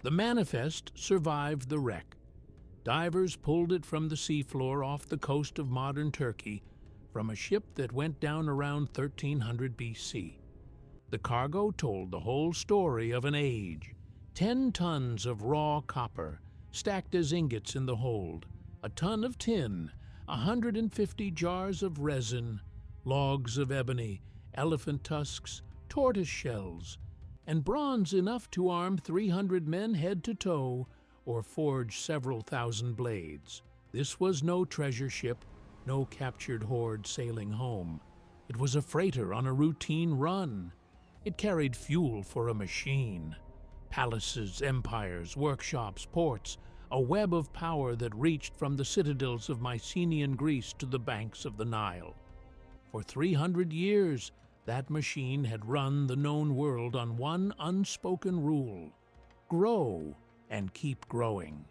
The manifest survived the wreck. Divers pulled it from the seafloor off the coast of modern Turkey from a ship that went down around 1300 BC. The cargo told the whole story of an age. 10 tons of raw copper, stacked as ingots in the hold, a ton of tin, 150 jars of resin, logs of ebony, elephant tusks, tortoise shells, and bronze enough to arm 300 men head to toe or forge several thousand blades. This was no treasure ship, no captured horde sailing home. It was a freighter on a routine run. It carried fuel for a machine. Palaces, empires, workshops, ports, a web of power that reached from the citadels of Mycenaean Greece to the banks of the Nile. For 300 years, that machine had run the known world on one unspoken rule: grow and keep growing.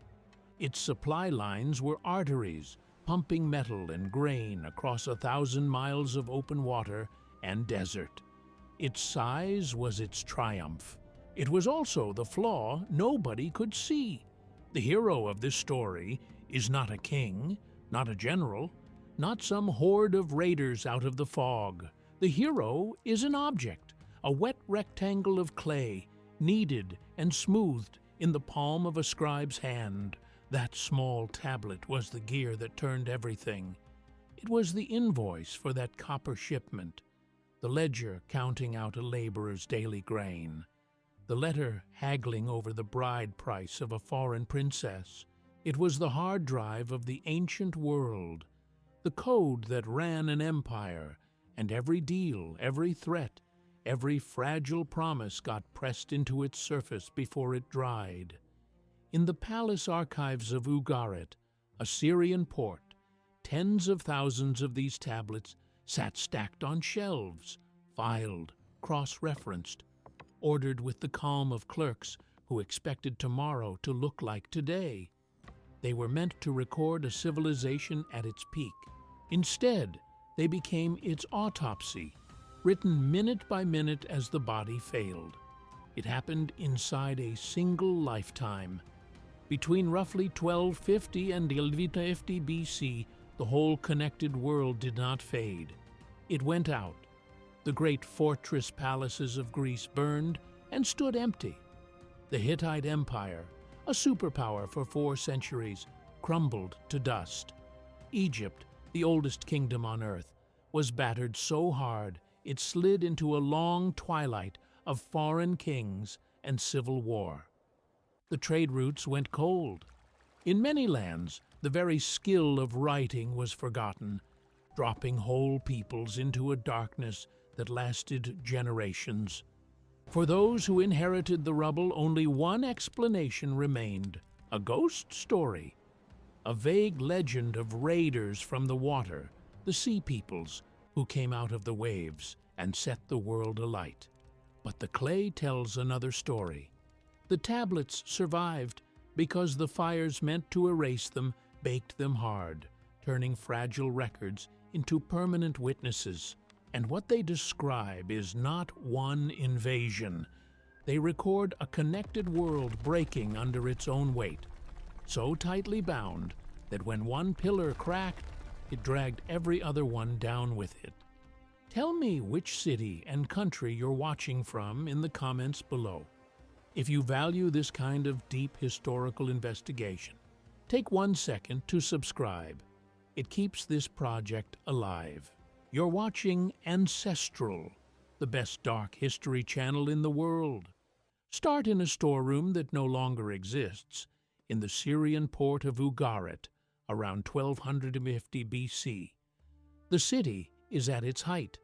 Its supply lines were arteries, pumping metal and grain across 1,000 miles of open water and desert. Its size was its triumph. It was also the flaw nobody could see. The hero of this story is not a king, not a general, not some horde of raiders out of the fog. The hero is an object, a wet rectangle of clay, kneaded and smoothed in the palm of a scribe's hand. That small tablet was the gear that turned everything. It was the invoice for that copper shipment, the ledger counting out a laborer's daily grain, the letter haggling over the bride price of a foreign princess. It was the hard drive of the ancient world, the code that ran an empire, and every deal, every threat, every fragile promise got pressed into its surface before it dried. In the palace archives of Ugarit, a Syrian port, tens of thousands of these tablets sat stacked on shelves, filed, cross-referenced, ordered with the calm of clerks who expected tomorrow to look like today. They were meant to record a civilization at its peak. Instead, they became its autopsy, written minute by minute as the body failed. It happened inside a single lifetime. Between roughly 1250 and 1150 BC, the whole connected world did not fade. It went out. The great fortress palaces of Greece burned and stood empty. The Hittite Empire, a superpower for 4 centuries, crumbled to dust. Egypt, the oldest kingdom on earth, was battered so hard it slid into a long twilight of foreign kings and civil war. The trade routes went cold. In many lands, the very skill of writing was forgotten, dropping whole peoples into a darkness that lasted generations. For those who inherited the rubble, only one explanation remained: a ghost story, a vague legend of raiders from the water, the sea peoples who came out of the waves and set the world alight. But the clay tells another story. The tablets survived because the fires meant to erase them baked them hard, turning fragile records into permanent witnesses. And what they describe is not one invasion. They record a connected world breaking under its own weight, so tightly bound that when one pillar cracked, it dragged every other one down with it. Tell me which city and country you're watching from in the comments below. If you value this kind of deep historical investigation, take 1 second to subscribe. It keeps this project alive. You're watching Ancestral, the best dark history channel in the world. Start in a storeroom that no longer exists, in the Syrian port of Ugarit, around 1250 BC. The city is at its height.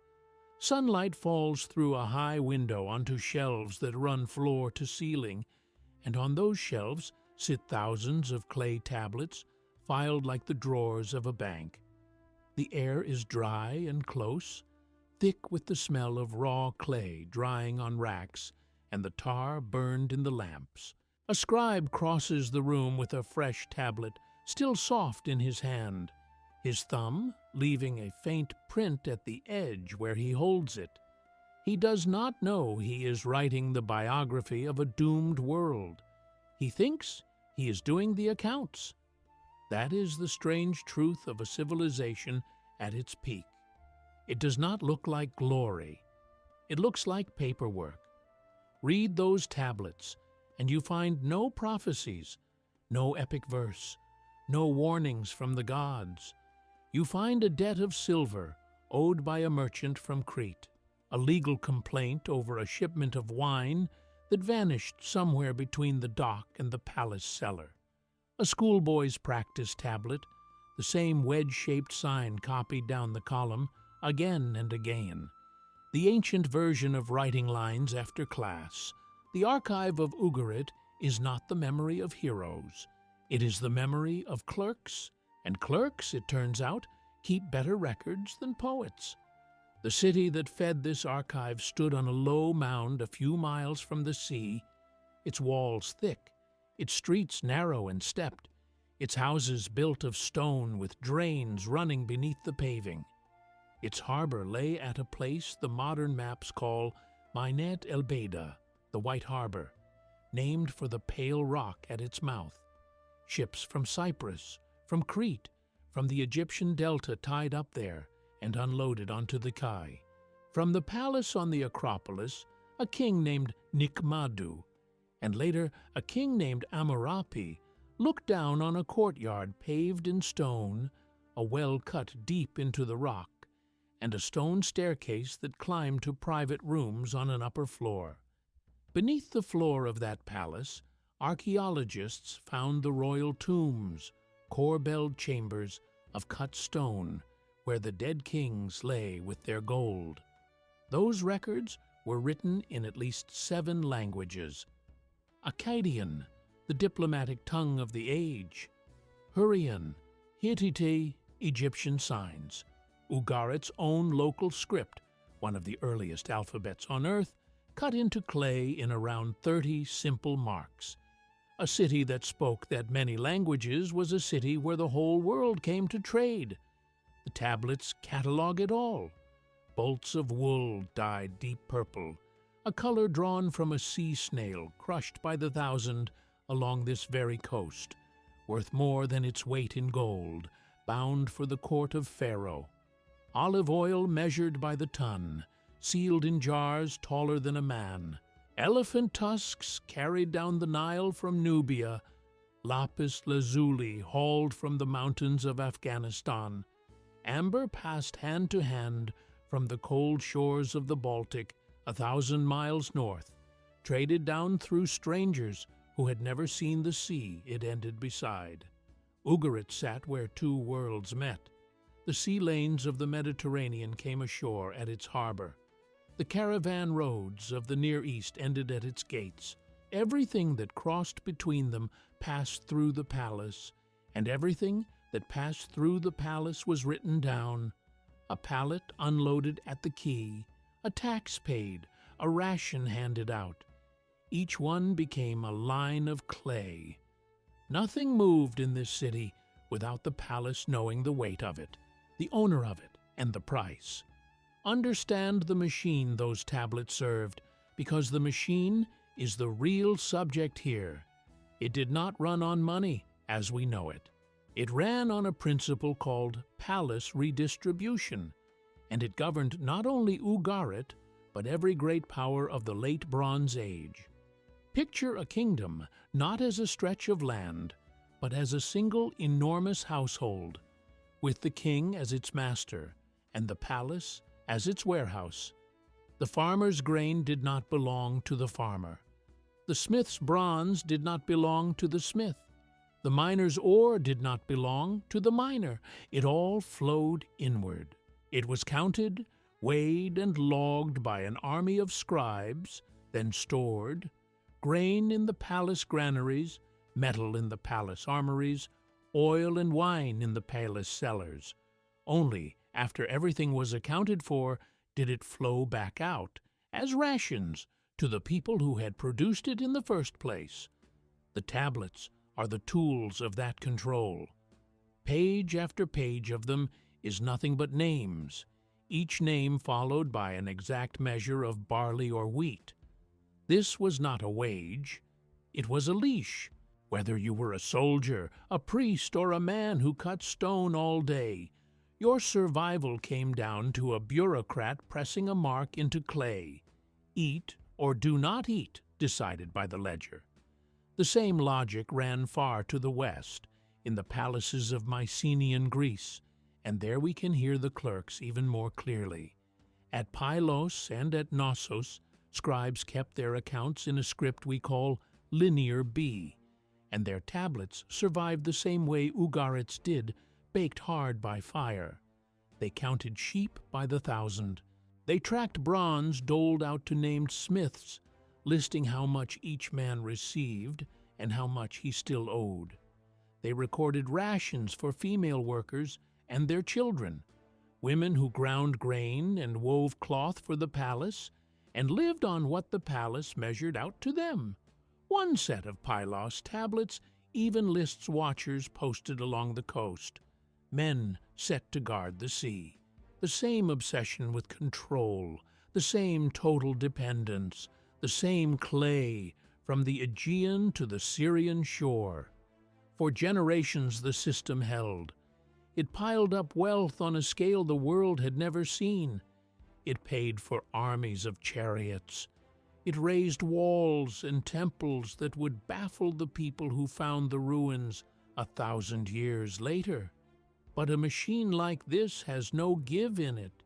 Sunlight falls through a high window onto shelves that run floor to ceiling, and on those shelves sit thousands of clay tablets filed like the drawers of a bank. The air is dry and close, thick with the smell of raw clay drying on racks and the tar burned in the lamps. A scribe crosses the room with a fresh tablet, still soft in his hand, his thumb leaving a faint print at the edge where he holds it. He does not know he is writing the biography of a doomed world. He thinks he is doing the accounts. That is the strange truth of a civilization at its peak. It does not look like glory. It looks like paperwork. Read those tablets, and you find no prophecies, no epic verse, no warnings from the gods. You find a debt of silver owed by a merchant from Crete, a legal complaint over a shipment of wine that vanished somewhere between the dock and the palace cellar, a schoolboy's practice tablet, the same wedge-shaped sign copied down the column again and again, the ancient version of writing lines after class. The archive of Ugarit is not the memory of heroes. It is the memory of clerks, and clerks, it turns out, keep better records than poets. The city that fed this archive stood on a low mound a few miles from the sea, its walls thick, its streets narrow and stepped, its houses built of stone with drains running beneath the paving. Its harbor lay at a place the modern maps call Medinet Habu, the White Harbor, named for the pale rock at its mouth. Ships from Cyprus, from Crete, from the Egyptian delta tied up there and unloaded onto the quay. From the palace on the Acropolis, a king named Nickmadu, and later a king named Ammurapi, looked down on a courtyard paved in stone, a well cut deep into the rock, and a stone staircase that climbed to private rooms on an upper floor. Beneath the floor of that palace, archaeologists found the royal tombs, corbelled chambers of cut stone, where the dead kings lay with their gold. Those records were written in at least 7 languages: Akkadian, the diplomatic tongue of the age; Hurrian, Hittite, Egyptian signs; Ugarit's own local script, one of the earliest alphabets on earth, cut into clay in around 30 simple marks. A city that spoke that many languages was a city where the whole world came to trade. The tablets catalog it all. Bolts of wool dyed deep purple, a color drawn from a sea snail crushed by the thousand along this very coast, worth more than its weight in gold, bound for the court of Pharaoh. Olive oil measured by the ton, sealed in jars taller than a man. Elephant tusks carried down the Nile from Nubia. Lapis lazuli hauled from the mountains of Afghanistan. Amber passed hand to hand from the cold shores of the Baltic 1,000 miles north, traded down through strangers who had never seen the sea it ended beside. Ugarit sat where 2 worlds met. The sea lanes of the Mediterranean came ashore at its harbor. The caravan roads of the Near East ended at its gates. Everything that crossed between them passed through the palace, and everything that passed through the palace was written down. A pallet unloaded at the quay, a tax paid, a ration handed out. Each one became a line of clay. Nothing moved in this city without the palace knowing the weight of it, the owner of it, and the price. Understand the machine those tablets served, because the machine is the real subject here. It did not run on money, as we know it. It ran on a principle called palace redistribution, and it governed not only Ugarit, but every great power of the late Bronze Age. Picture a kingdom not as a stretch of land, but as a single enormous household, with the king as its master, and the palace as its warehouse. The farmer's grain did not belong to the farmer. The smith's bronze did not belong to the smith. The miner's ore did not belong to the miner. It all flowed inward. It was counted, weighed, and logged by an army of scribes, then stored. Grain in the palace granaries, metal in the palace armories, oil and wine in the palace cellars. Only after everything was accounted for did it flow back out, as rations, to the people who had produced it in the first place. The tablets are the tools of that control. Page after page of them is nothing but names, each name followed by an exact measure of barley or wheat. This was not a wage. It was a leash. Whether you were a soldier, a priest, or a man who cut stone all day, your survival came down to a bureaucrat pressing a mark into clay. Eat or do not eat, decided by the ledger. The same logic ran far to the west, in the palaces of Mycenaean Greece, and there we can hear the clerks even more clearly. At Pylos and at Knossos, scribes kept their accounts in a script we call Linear B, and their tablets survived the same way Ugarit's did, baked hard by fire. They counted sheep by the thousand. They tracked bronze doled out to named smiths, listing how much each man received and how much he still owed. They recorded rations for female workers and their children, women who ground grain and wove cloth for the palace, and lived on what the palace measured out to them. One set of Pylos tablets even lists watchers posted along the coast, men set to guard the sea. The same obsession with control, the same total dependence, the same clay from the Aegean to the Syrian shore. For generations the system held. It piled up wealth on a scale the world had never seen. It paid for armies of chariots. It raised walls and temples that would baffle the people who found the ruins 1,000 years later. But a machine like this has no give in it.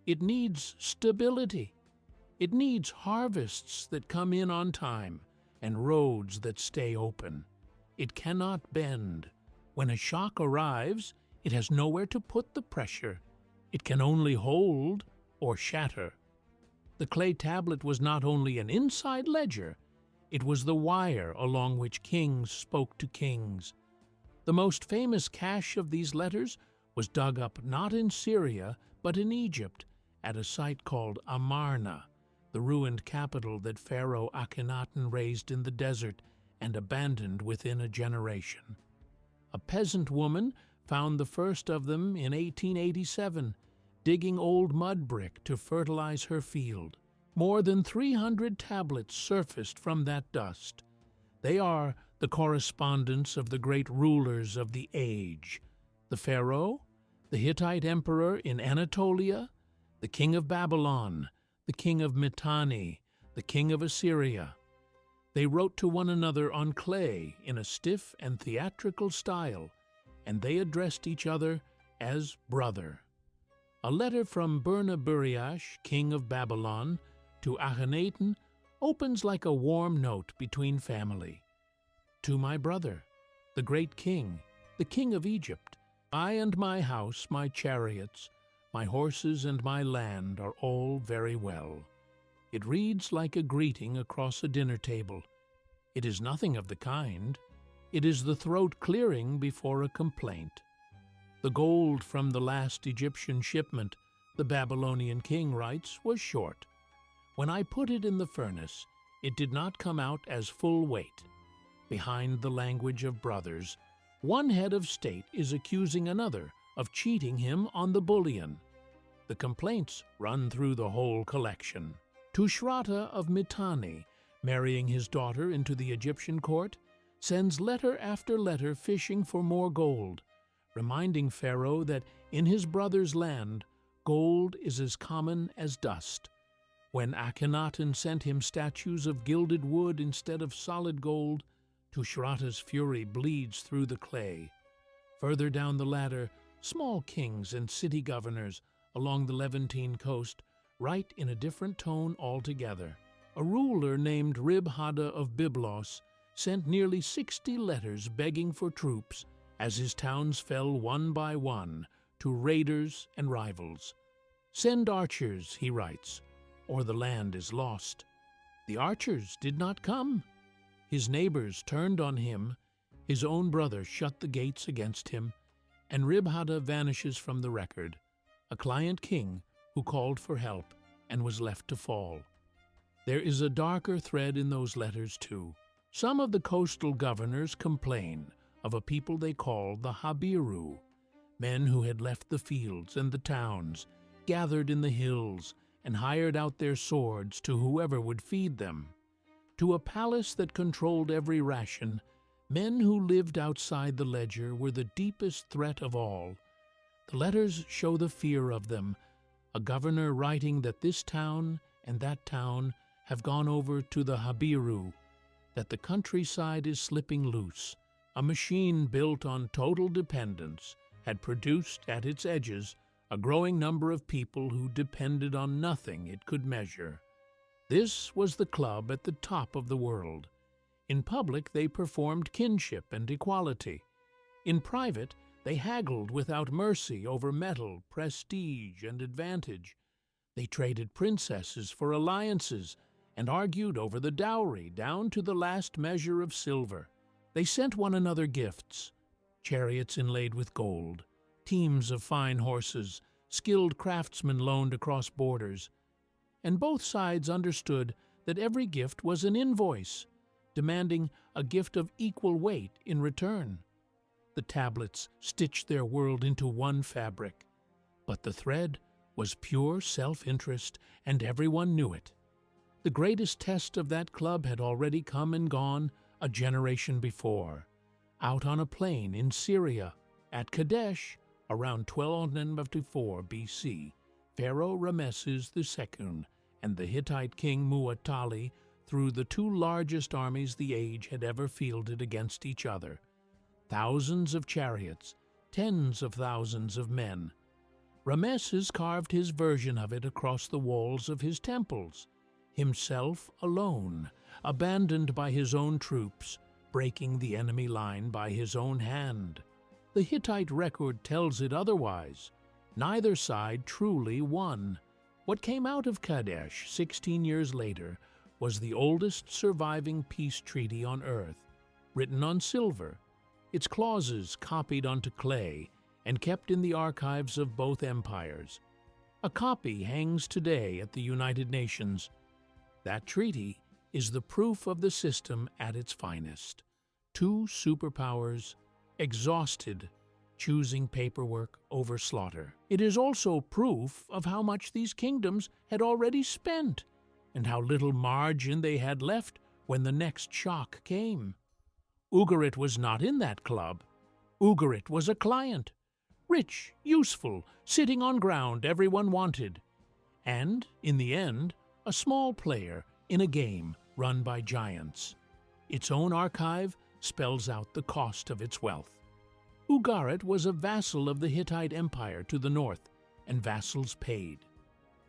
It needs stability. It needs harvests that come in on time and roads that stay open. It cannot bend. When a shock arrives, it has nowhere to put the pressure. It can only hold or shatter. The clay tablet was not only an inside ledger, it was the wire along which kings spoke to kings. The most famous cache of these letters was dug up not in Syria, but in Egypt, at a site called Amarna, the ruined capital that Pharaoh Akhenaten raised in the desert and abandoned within a generation. A peasant woman found the first of them in 1887, digging old mud brick to fertilize her field. More than 300 tablets surfaced from that dust. They are the correspondence of the great rulers of the age: the Pharaoh, the Hittite Emperor in Anatolia, the king of Babylon, the king of Mitanni, the king of Assyria. They wrote to one another on clay in a stiff and theatrical style, and they addressed each other as brother. A letter from Burnaburiash, king of Babylon, to Akhenaten opens like a warm note between family. To my brother, the great king, the king of Egypt, I and my house, my chariots, my horses and my land are all very well. It reads like a greeting across a dinner table. It is nothing of the kind. It is the throat clearing before a complaint. The gold from the last Egyptian shipment, the Babylonian king writes, was short. When I put it in the furnace, it did not come out as full weight. Behind the language of brothers, one head of state is accusing another of cheating him on the bullion. The complaints run through the whole collection. Tushratta of Mitanni, marrying his daughter into the Egyptian court, sends letter after letter fishing for more gold, reminding Pharaoh that in his brother's land, gold is as common as dust. When Akhenaten sent him statues of gilded wood instead of solid gold, Tushratta's fury bleeds through the clay. Further down the ladder, small kings and city governors along the Levantine coast write in a different tone altogether. A ruler named Ribhada of Byblos sent nearly 60 letters begging for troops as his towns fell one by one to raiders and rivals. Send archers, he writes, or the land is lost. The archers did not come. His neighbors turned on him, his own brother shut the gates against him, and Ribhada vanishes from the record, a client king who called for help and was left to fall. There is a darker thread in those letters, too. Some of the coastal governors complain of a people they call the Habiru, men who had left the fields and the towns, gathered in the hills, and hired out their swords to whoever would feed them. To a palace that controlled every ration, men who lived outside the ledger were the deepest threat of all. The letters show the fear of them, a governor writing that this town and that town have gone over to the Habiru, that the countryside is slipping loose. A machine built on total dependence had produced at its edges a growing number of people who depended on nothing it could measure. This was the club at the top of the world. In public they performed kinship and equality. In private they haggled without mercy over metal, prestige, and advantage. They traded princesses for alliances and argued over the dowry down to the last measure of silver. They sent one another gifts, chariots inlaid with gold, teams of fine horses, skilled craftsmen loaned across borders. And both sides understood that every gift was an invoice, demanding a gift of equal weight in return. The tablets stitched their world into one fabric, but the thread was pure self-interest, and everyone knew it. The greatest test of that club had already come and gone a generation before. Out on a plain in Syria, at Kadesh, around 1294 BC, Pharaoh Ramesses II and the Hittite king Muwatalli threw the two largest armies the age had ever fielded against each other. Thousands of chariots, tens of thousands of men. Ramesses carved his version of it across the walls of his temples, himself alone, abandoned by his own troops, breaking the enemy line by his own hand. The Hittite record tells it otherwise. Neither side truly won. What came out of Kadesh 16 years later was the oldest surviving peace treaty on earth, written on silver, its clauses copied onto clay and kept in the archives of both empires. A copy hangs today at the United Nations. That treaty is the proof of the system at its finest. Two superpowers, exhausted, choosing paperwork over slaughter. It is also proof of how much these kingdoms had already spent and how little margin they had left when the next shock came. Ugarit was not in that club. Ugarit was a client, rich, useful, sitting on ground everyone wanted, and, in the end, a small player in a game run by giants. Its own archive spells out the cost of its wealth. Ugarit was a vassal of the Hittite Empire to the north, and vassals paid.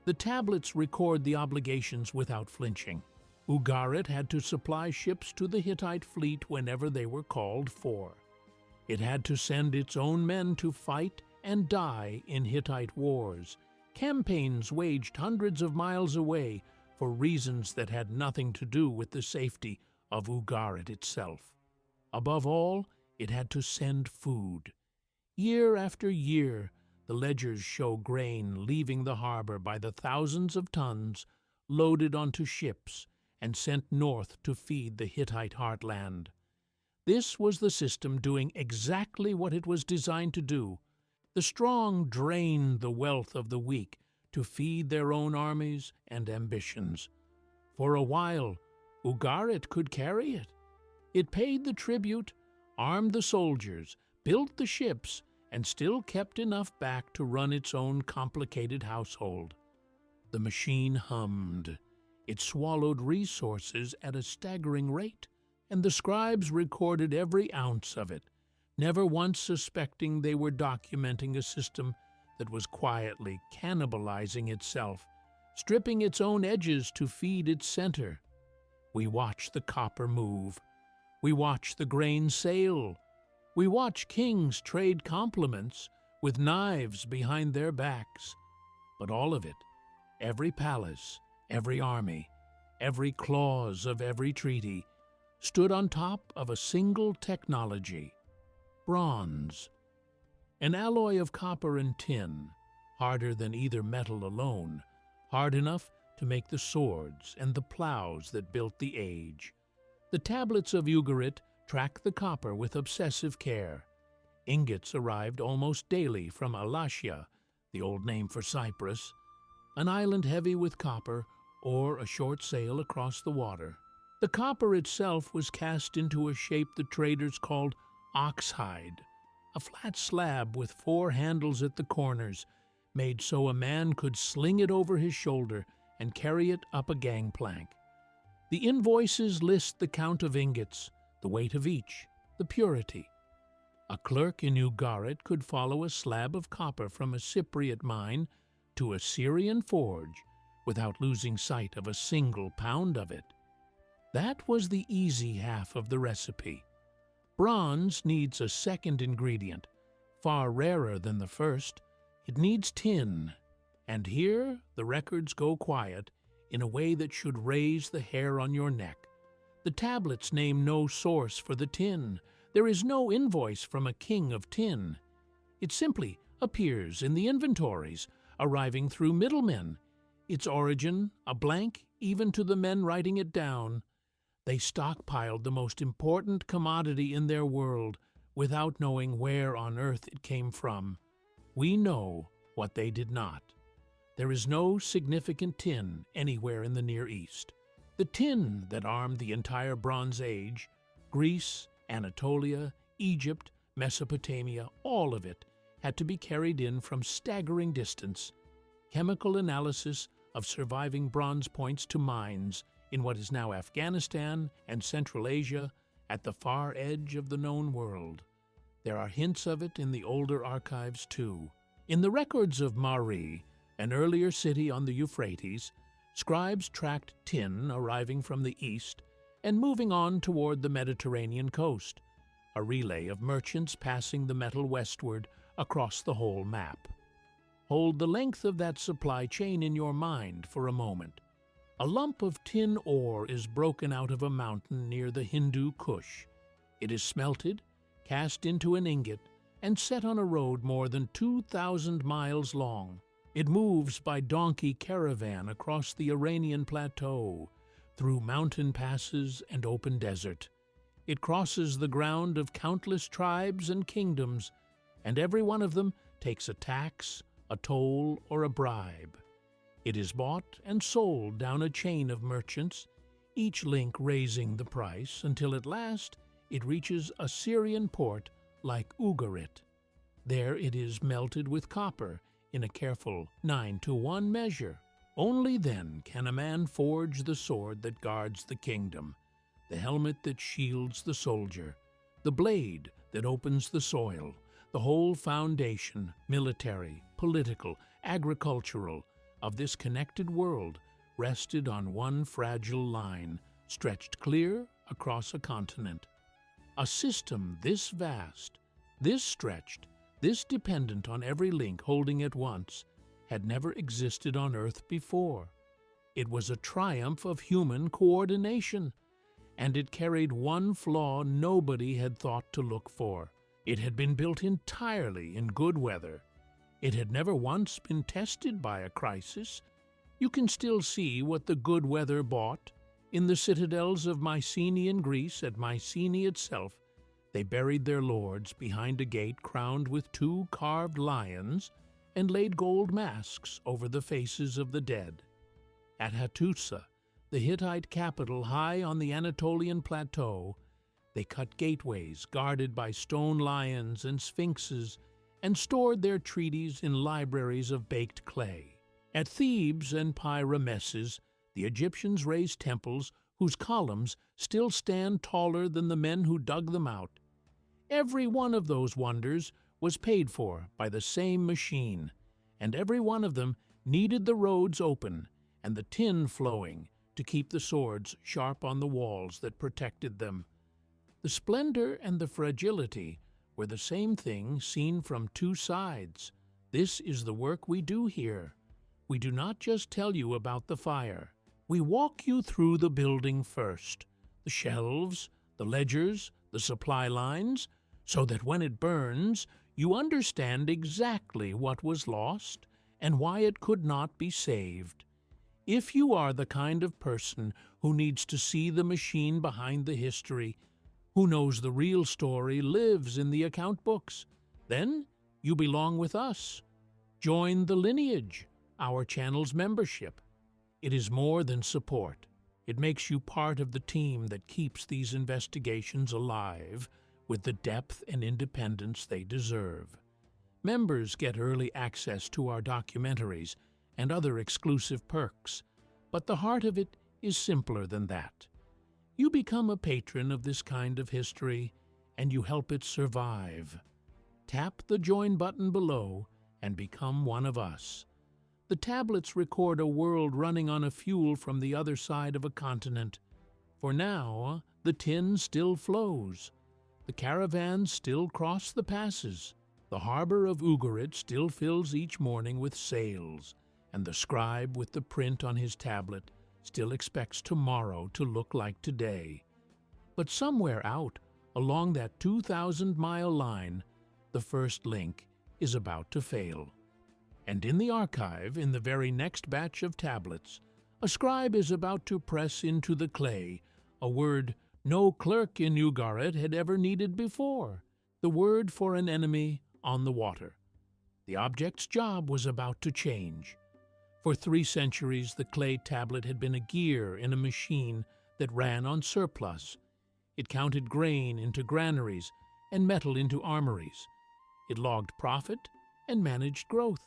The tablets record the obligations without flinching. Ugarit had to supply ships to the Hittite fleet whenever they were called for. It had to send its own men to fight and die in Hittite wars, campaigns waged hundreds of miles away for reasons that had nothing to do with the safety of Ugarit itself. Above all, it had to send food. Year after year, the ledgers show grain leaving the harbor by the thousands of tons, loaded onto ships, and sent north to feed the Hittite heartland. This was the system doing exactly what it was designed to do. The strong drained the wealth of the weak to feed their own armies and ambitions. For a while, Ugarit could carry it. It paid the tribute, armed the soldiers, built the ships, and still kept enough back to run its own complicated household. The machine hummed. It swallowed resources at a staggering rate, and the scribes recorded every ounce of it, never once suspecting they were documenting a system that was quietly cannibalizing itself, stripping its own edges to feed its center. We watch the copper move. We watch the grain sail. We watch kings trade compliments with knives behind their backs. But all of it, every palace, every army, every clause of every treaty, stood on top of a single technology: bronze. An alloy of copper and tin, harder than either metal alone, hard enough to make the swords and the plows that built the age. The tablets of Ugarit track the copper with obsessive care. Ingots arrived almost daily from Alasia, the old name for Cyprus, an island heavy with copper, or a short sail across the water. The copper itself was cast into a shape the traders called oxhide, a flat slab with 4 handles at the corners, made so a man could sling it over his shoulder and carry it up a gangplank. The invoices list the count of ingots, the weight of each, the purity. A clerk in Ugarit could follow a slab of copper from a Cypriot mine to a Syrian forge without losing sight of a single pound of it. That was the easy half of the recipe. Bronze needs a second ingredient, far rarer than the first. It needs tin, and here the records go quiet in a way that should raise the hair on your neck. The tablets name no source for the tin. There is no invoice from a king of tin. It simply appears in the inventories, arriving through middlemen. Its origin, a blank even to the men writing it down. They stockpiled the most important commodity in their world without knowing where on earth it came from. We know what they did not. There is no significant tin anywhere in the Near East. The tin that armed the entire Bronze Age, Greece, Anatolia, Egypt, Mesopotamia, all of it had to be carried in from staggering distance. Chemical analysis of surviving bronze points to mines in what is now Afghanistan and Central Asia at the far edge of the known world. There are hints of it in the older archives too. In the records of Mari, an earlier city on the Euphrates, scribes tracked tin arriving from the east and moving on toward the Mediterranean coast, a relay of merchants passing the metal westward across the whole map. Hold the length of that supply chain in your mind for a moment. A lump of tin ore is broken out of a mountain near the Hindu Kush. It is smelted, cast into an ingot, and set on a road more than 2,000 miles long. It moves by donkey caravan across the Iranian plateau, through mountain passes and open desert. It crosses the ground of countless tribes and kingdoms, and every one of them takes a tax, a toll, or a bribe. It is bought and sold down a chain of merchants, each link raising the price until at last it reaches a Syrian port like Ugarit. There it is melted with copper in a careful 9-to-1 measure. Only then can a man forge the sword that guards the kingdom, the helmet that shields the soldier, the blade that opens the soil. The whole foundation, military, political, agricultural, of this connected world rested on one fragile line, stretched clear across a continent. A system this vast, this stretched, this dependent on every link holding it once, had never existed on Earth before. It was a triumph of human coordination, and it carried one flaw nobody had thought to look for. It had been built entirely in good weather. It had never once been tested by a crisis. You can still see what the good weather bought. In the citadels of Mycenaean Greece, at Mycenae itself, they buried their lords behind a gate crowned with 2 carved lions and laid gold masks over the faces of the dead. At Hattusa, the Hittite capital high on the Anatolian plateau, they cut gateways guarded by stone lions and sphinxes and stored their treaties in libraries of baked clay. At Thebes and Ramesses, the Egyptians raised temples whose columns still stand taller than the men who dug them out. Every one of those wonders was paid for by the same machine, and every one of them needed the roads open and the tin flowing to keep the swords sharp on the walls that protected them. The splendor and the fragility were the same thing seen from 2 sides. This is the work we do here. We do not just tell you about the fire. We walk you through the building first, the shelves, the ledgers, the supply lines, so that when it burns, you understand exactly what was lost and why it could not be saved. If you are the kind of person who needs to see the machine behind the history, who knows the real story lives in the account books, then you belong with us. Join the lineage, our channel's membership. It is more than support. It makes you part of the team that keeps these investigations alive with the depth and independence they deserve. Members get early access to our documentaries and other exclusive perks, but the heart of it is simpler than that. You become a patron of this kind of history, and you help it survive. Tap the join button below and become one of us. The tablets record a world running on a fuel from the other side of a continent. For now, the tin still flows. The caravans still cross the passes. The harbor of Ugarit still fills each morning with sails, and the scribe with the print on his tablet still expects tomorrow to look like today. But somewhere out, along that 2,000-mile line, the first link is about to fail. And in the archive, in the very next batch of tablets, a scribe is about to press into the clay a word no clerk in Ugarit had ever needed before, the word for an enemy on the water. The object's job was about to change. For 3 centuries, the clay tablet had been a gear in a machine that ran on surplus. It counted grain into granaries and metal into armories. It logged profit and managed growth.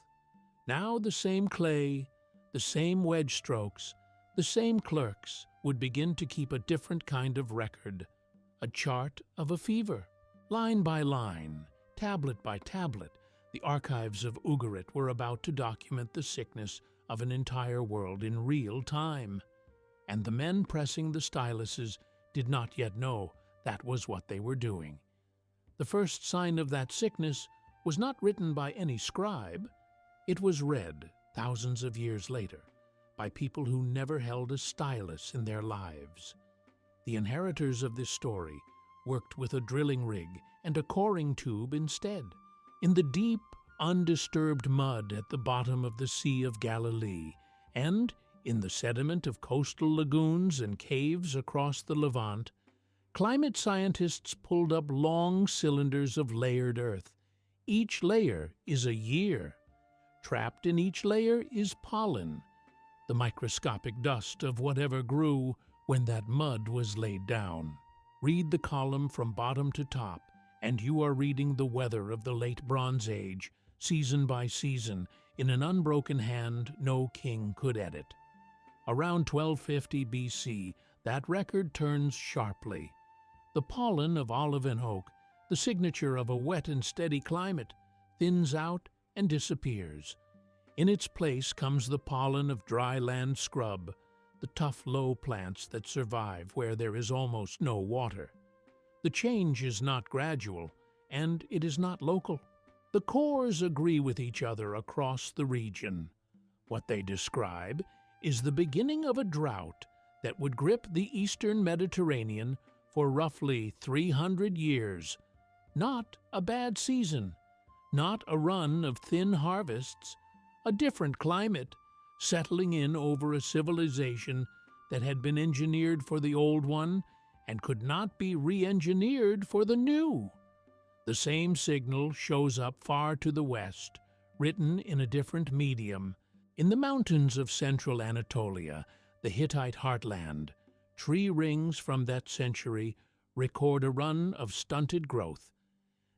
Now the same clay, the same wedge strokes, the same clerks would begin to keep a different kind of record, a chart of a fever. Line by line, tablet by tablet, the archives of Ugarit were about to document the sickness of an entire world in real time. And the men pressing the styluses did not yet know that was what they were doing. The first sign of that sickness was not written by any scribe. It was read, thousands of years later, by people who never held a stylus in their lives. The inheritors of this story worked with a drilling rig and a coring tube instead, in the deep, undisturbed mud at the bottom of the Sea of Galilee, and in the sediment of coastal lagoons and caves across the Levant. Climate scientists pulled up long cylinders of layered earth. Each layer is a year. Trapped in each layer is pollen, the microscopic dust of whatever grew when that mud was laid down. Read the column from bottom to top, and you are reading the weather of the late Bronze Age, season by season, in an unbroken hand no king could edit. Around 1250 BC, that record turns sharply. The pollen of olive and oak, the signature of a wet and steady climate, thins out and disappears. In its place comes the pollen of dry land scrub, the tough low plants that survive where there is almost no water. The change is not gradual, and it is not local. The cores agree with each other across the region. What they describe is the beginning of a drought that would grip the eastern Mediterranean for roughly 300 years. Not a bad season, not a run of thin harvests, a different climate, settling in over a civilization that had been engineered for the old one and could not be re-engineered for the new. The same signal shows up far to the west, written in a different medium. In the mountains of central Anatolia, the Hittite heartland, tree rings from that century record a run of stunted growth.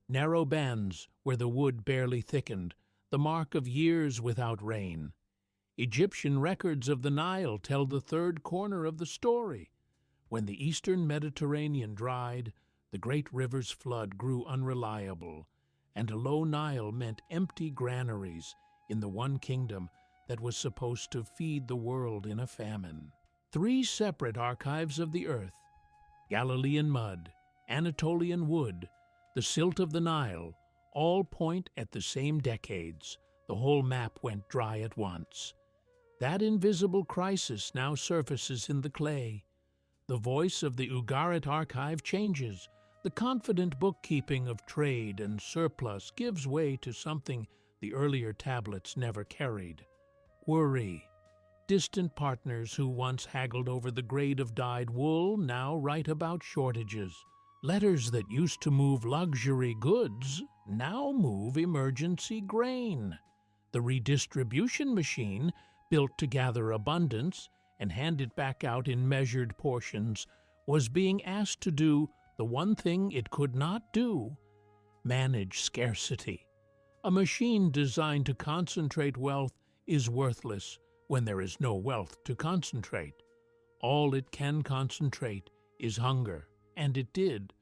Narrow bands where the wood barely thickened, the mark of years without rain. Egyptian records of the Nile tell the third corner of the story. When the eastern Mediterranean dried, the great river's flood grew unreliable, and a low Nile meant empty granaries in the one kingdom that was supposed to feed the world in a famine. 3 separate archives of the earth, Galilean mud, Anatolian wood, the silt of the Nile, all point at the same decades. The whole map went dry at once. That invisible crisis now surfaces in the clay. The voice of the Ugarit archive changes. The confident bookkeeping of trade and surplus gives way to something the earlier tablets never carried. Worry. Distant partners who once haggled over the grade of dyed wool now write about shortages. Letters that used to move luxury goods now move emergency grain. The redistribution machine, built to gather abundance and hand it back out in measured portions, was being asked to do the one thing it could not do: manage scarcity. A machine designed to concentrate wealth is worthless when there is no wealth to concentrate. All it can concentrate is hunger, and it did.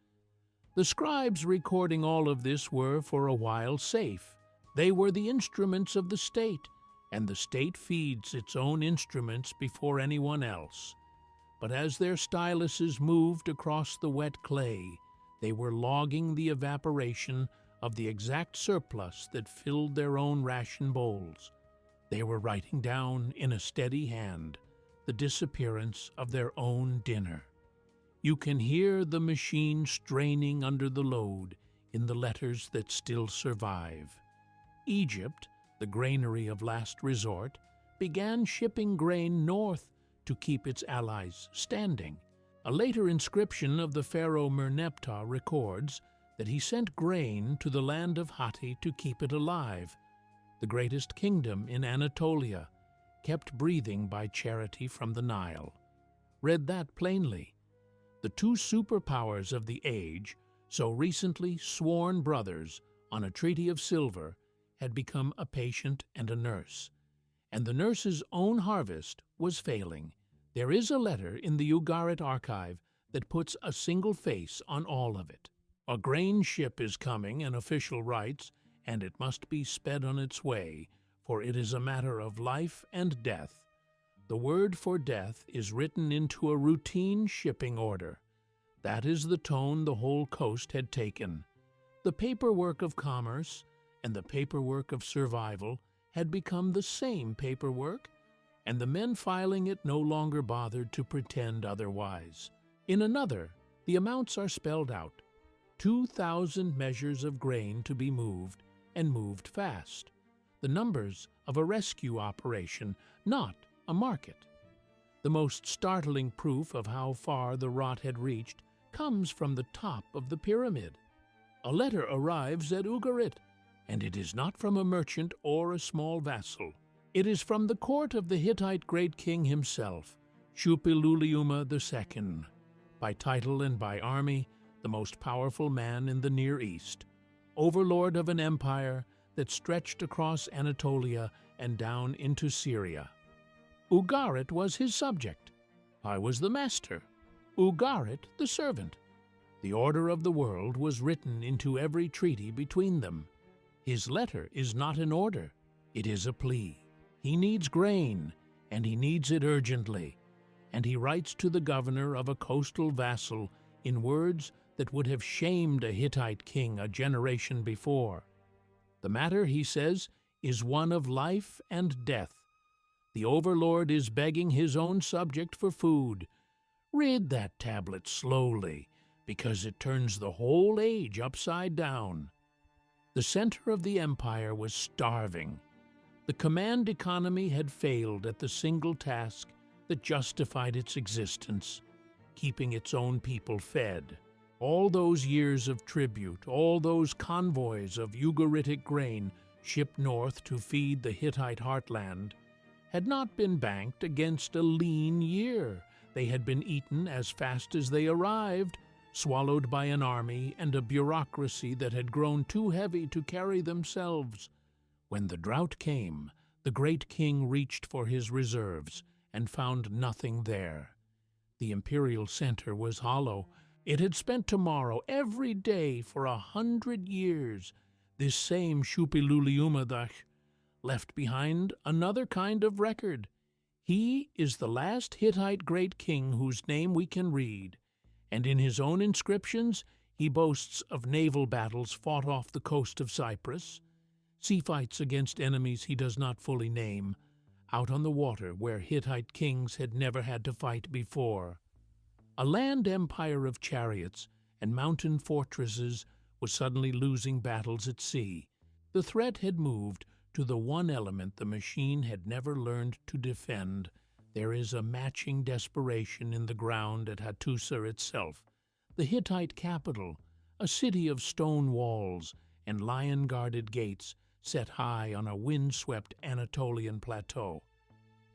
The scribes recording all of this were, for a while, safe. They were the instruments of the state, and the state feeds its own instruments before anyone else. But as their styluses moved across the wet clay, they were logging the evaporation of the exact surplus that filled their own ration bowls. They were writing down in a steady hand the disappearance of their own dinner. You can hear the machine straining under the load in the letters that still survive. Egypt, the granary of last resort, began shipping grain north to keep its allies standing. A later inscription of the pharaoh Merneptah records that he sent grain to the land of Hatti to keep it alive. The greatest kingdom in Anatolia, kept breathing by charity from the Nile. Read that plainly. The two superpowers of the age, so recently sworn brothers on a treaty of silver, had become a patient and a nurse. And the nurse's own harvest was failing. There is a letter in the Ugarit archive that puts a single face on all of it. A grain ship is coming, an official writes, and it must be sped on its way, for it is a matter of life and death. The word for death is written into a routine shipping order. That is the tone the whole coast had taken. The paperwork of commerce and the paperwork of survival had become the same paperwork, and the men filing it no longer bothered to pretend otherwise. In another, the amounts are spelled out: 2,000 measures of grain to be moved, and moved fast. The numbers of a rescue operation, not a market. The most startling proof of how far the rot had reached comes from the top of the pyramid. A letter arrives at Ugarit, and it is not from a merchant or a small vassal. It is from the court of the Hittite great king himself, Šuppiluliuma II, by title and by army the most powerful man in the Near East, overlord of an empire that stretched across Anatolia and down into Syria. Ugarit was his subject. I was the master. Ugarit the servant. The order of the world was written into every treaty between them. His letter is not an order, it is a plea. He needs grain, and he needs it urgently, and he writes to the governor of a coastal vassal in words that would have shamed a Hittite king a generation before. The matter, he says, is one of life and death. The overlord is begging his own subject for food. Read that tablet slowly, because it turns the whole age upside down. The center of the empire was starving. The command economy had failed at the single task that justified its existence, keeping its own people fed. All those years of tribute, all those convoys of Ugaritic grain shipped north to feed the Hittite heartland, had not been banked against a lean year. They had been eaten as fast as they arrived, swallowed by an army and a bureaucracy that had grown too heavy to carry themselves. When the drought came, the great king reached for his reserves and found nothing there. The imperial center was hollow. It had spent tomorrow every day for 100 years. This same Šuppiluliuma left behind another kind of record. He is the last Hittite great king whose name we can read, and in his own inscriptions he boasts of naval battles fought off the coast of Cyprus, sea fights against enemies he does not fully name, out on the water where Hittite kings had never had to fight before. A land empire of chariots and mountain fortresses was suddenly losing battles at sea. The threat had moved to the one element the machine had never learned to defend. There is a matching desperation in the ground at Hattusa itself, the Hittite capital, a city of stone walls and lion-guarded gates set high on a wind-swept Anatolian plateau.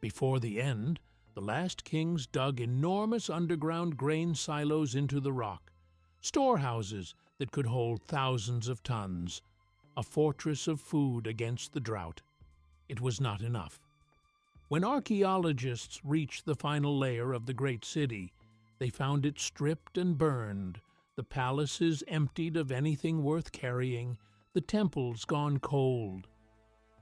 Before the end, The last kings dug enormous underground grain silos into the rock, storehouses that could hold thousands of tons, a fortress of food against the drought. It was not enough. When archaeologists reached the final layer of the great city, they found it stripped and burned, the palaces emptied of anything worth carrying, the temples gone cold.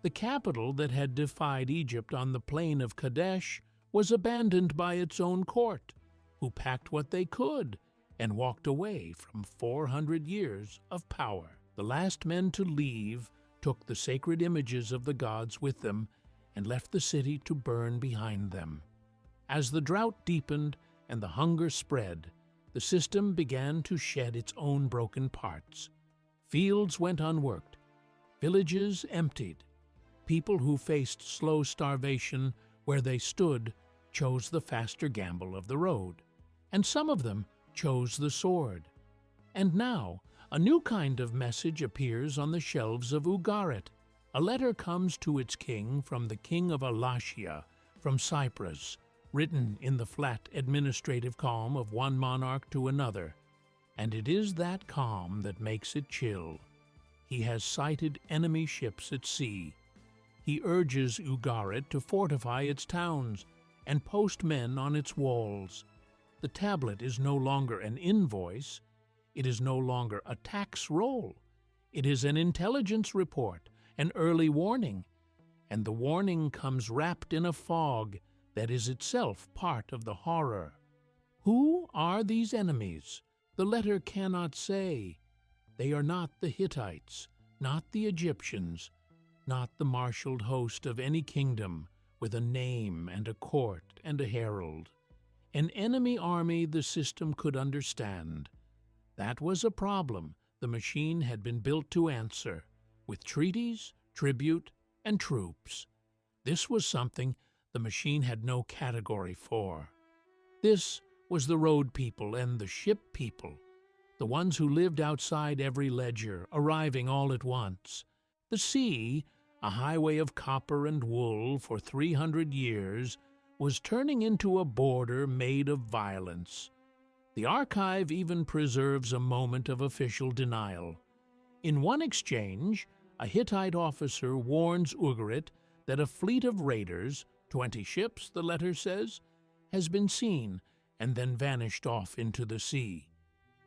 The capital that had defied Egypt on the plain of Kadesh was abandoned by its own court, who packed what they could and walked away from 400 years of power. The last men to leave took the sacred images of the gods with them and left the city to burn behind them. As the drought deepened and the hunger spread, the system began to shed its own broken parts. Fields went unworked, villages emptied. People who faced slow starvation where they stood chose the faster gamble of the road, and some of them chose the sword. And now, a new kind of message appears on the shelves of Ugarit. A letter comes to its king from the king of Alashia, from Cyprus, written in the flat administrative calm of one monarch to another. And it is that calm that makes it chill. He has sighted enemy ships at sea. He urges Ugarit to fortify its towns and post men on its walls. The tablet is no longer an invoice. It is no longer a tax roll. It is an intelligence report, an early warning, and the warning comes wrapped in a fog that is itself part of the horror. Who are these enemies? The letter cannot say. They are not the Hittites, not the Egyptians, not the marshaled host of any kingdom with a name and a court and a herald. An enemy army the system could understand. That was a problem the machine had been built to answer, with treaties, tribute, and troops. This was something the machine had no category for. This was the road people and the ship people, the ones who lived outside every ledger, arriving all at once. The sea, a highway of copper and wool for 300 years, was turning into a border made of violence. The archive even preserves a moment of official denial. In one exchange, a Hittite officer warns Ugarit that a fleet of raiders, 20 ships, the letter says, has been seen and then vanished off into the sea.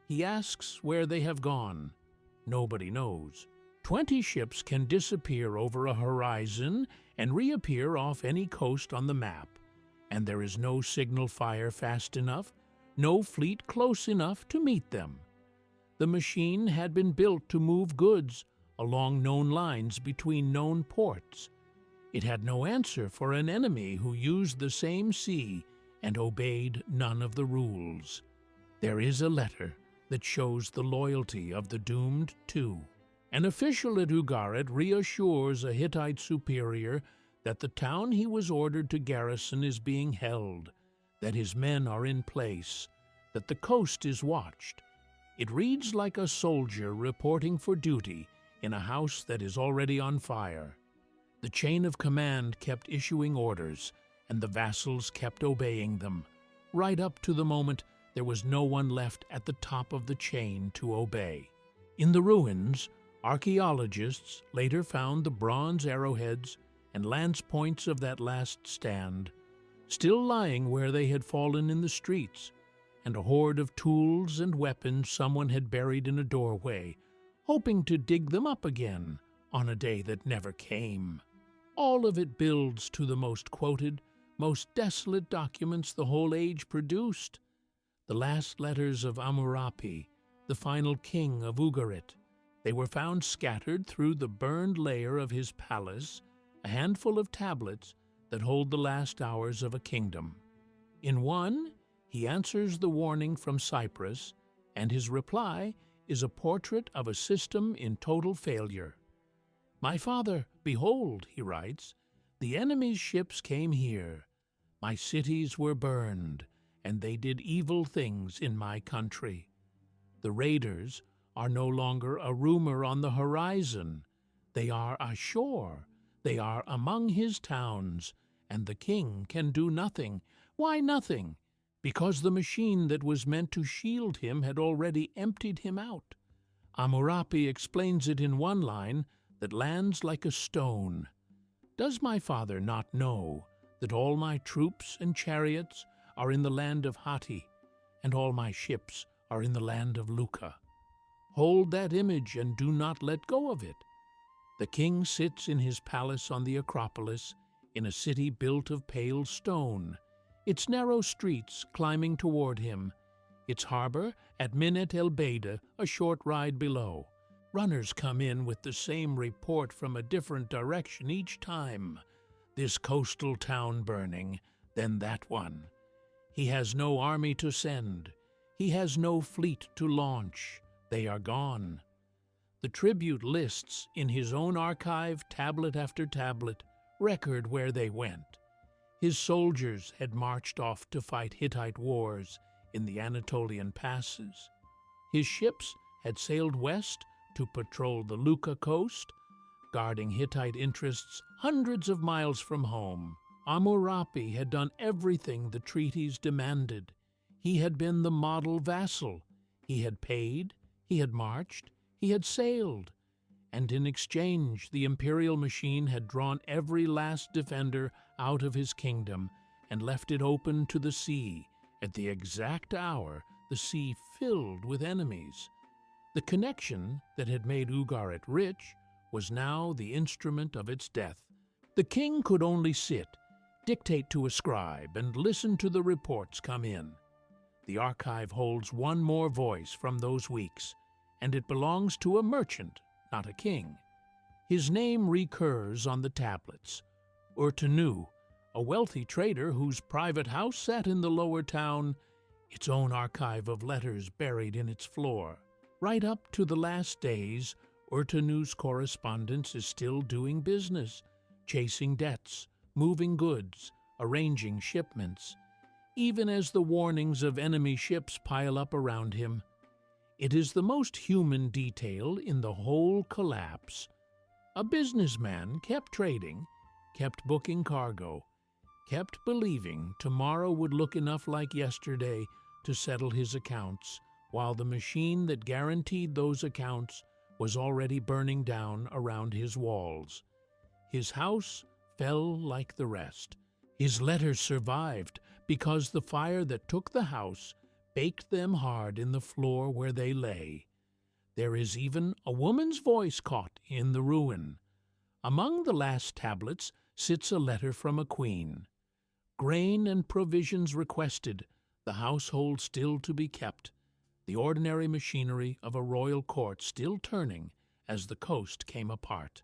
He asks where they have gone. Nobody knows. 20 ships can disappear over a horizon and reappear off any coast on the map, and there is no signal fire fast enough, no fleet close enough to meet them. The machine had been built to move goods along known lines between known ports. It had no answer for an enemy who used the same sea and obeyed none of the rules. There is a letter that shows the loyalty of the doomed too. An official at Ugarit reassures a Hittite superior that the town he was ordered to garrison is being held, that his men are in place, that the coast is watched. It reads like a soldier reporting for duty in a house that is already on fire. The chain of command kept issuing orders, and the vassals kept obeying them, right up to the moment there was no one left at the top of the chain to obey. In the ruins, archaeologists later found the bronze arrowheads and lance points of that last stand, still lying where they had fallen in the streets, and a hoard of tools and weapons someone had buried in a doorway, hoping to dig them up again on a day that never came. All of it builds to the most quoted, most desolate documents the whole age produced, the last letters of Ammurapi, the final king of Ugarit. They were found scattered through the burned layer of his palace, a handful of tablets that hold the last hours of a kingdom. In one, he answers the warning from Cyprus, and his reply is a portrait of a system in total failure. "My father, behold," he writes, "the enemy's ships came here. My cities were burned, and they did evil things in my country. The raiders are no longer a rumor on the horizon. They are ashore. They are among his towns, and the king can do nothing Why nothing? Because the machine that was meant to shield him had already emptied him out. Ammurapi explains it in one line that lands like a stone. Does my father not know that all my troops and chariots are in the land of Hatti, and all my ships are in the land of Luca? Hold that image and do not let go of it. The king sits in his palace on the Acropolis, in a city built of pale stone, its narrow streets climbing toward him, its harbor at Minet el Beida, a short ride below. Runners come in with the same report from a different direction each time. This coastal town burning, then that one. He has no army to send. He has no fleet to launch. They are gone. The tribute lists in his own archive, tablet after tablet, record where they went. His soldiers had marched off to fight Hittite wars in the Anatolian passes. His ships had sailed west to patrol the Luca coast, guarding Hittite interests hundreds of miles from home. Ammurapi had done everything the treaties demanded. He had been the model vassal. He had paid, he had marched, he had sailed, and in exchange the imperial machine had drawn every last defender out of his kingdom and left it open to the sea at the exact hour the sea filled with enemies. The connection that had made Ugarit rich was now the instrument of its death. The king could only sit, dictate to a scribe, and listen to the reports come in. The archive holds one more voice from those weeks, and it belongs to a merchant, not a king. His name recurs on the tablets. Urtanu, a wealthy trader whose private house sat in the lower town, its own archive of letters buried in its floor. Right up to the last days, Urtanu's correspondence is still doing business, chasing debts, moving goods, arranging shipments. Even as the warnings of enemy ships pile up around him, it is the most human detail in the whole collapse. A businessman kept trading, kept booking cargo, kept believing tomorrow would look enough like yesterday to settle his accounts, while the machine that guaranteed those accounts was already burning down around his walls. His house fell like the rest. His letters survived because the fire that took the house baked them hard in the floor where they lay. There is even a woman's voice caught in the ruin. Among the last tablets sits a letter from a queen. Grain and provisions requested, the household still to be kept, the ordinary machinery of a royal court still turning as the coast came apart.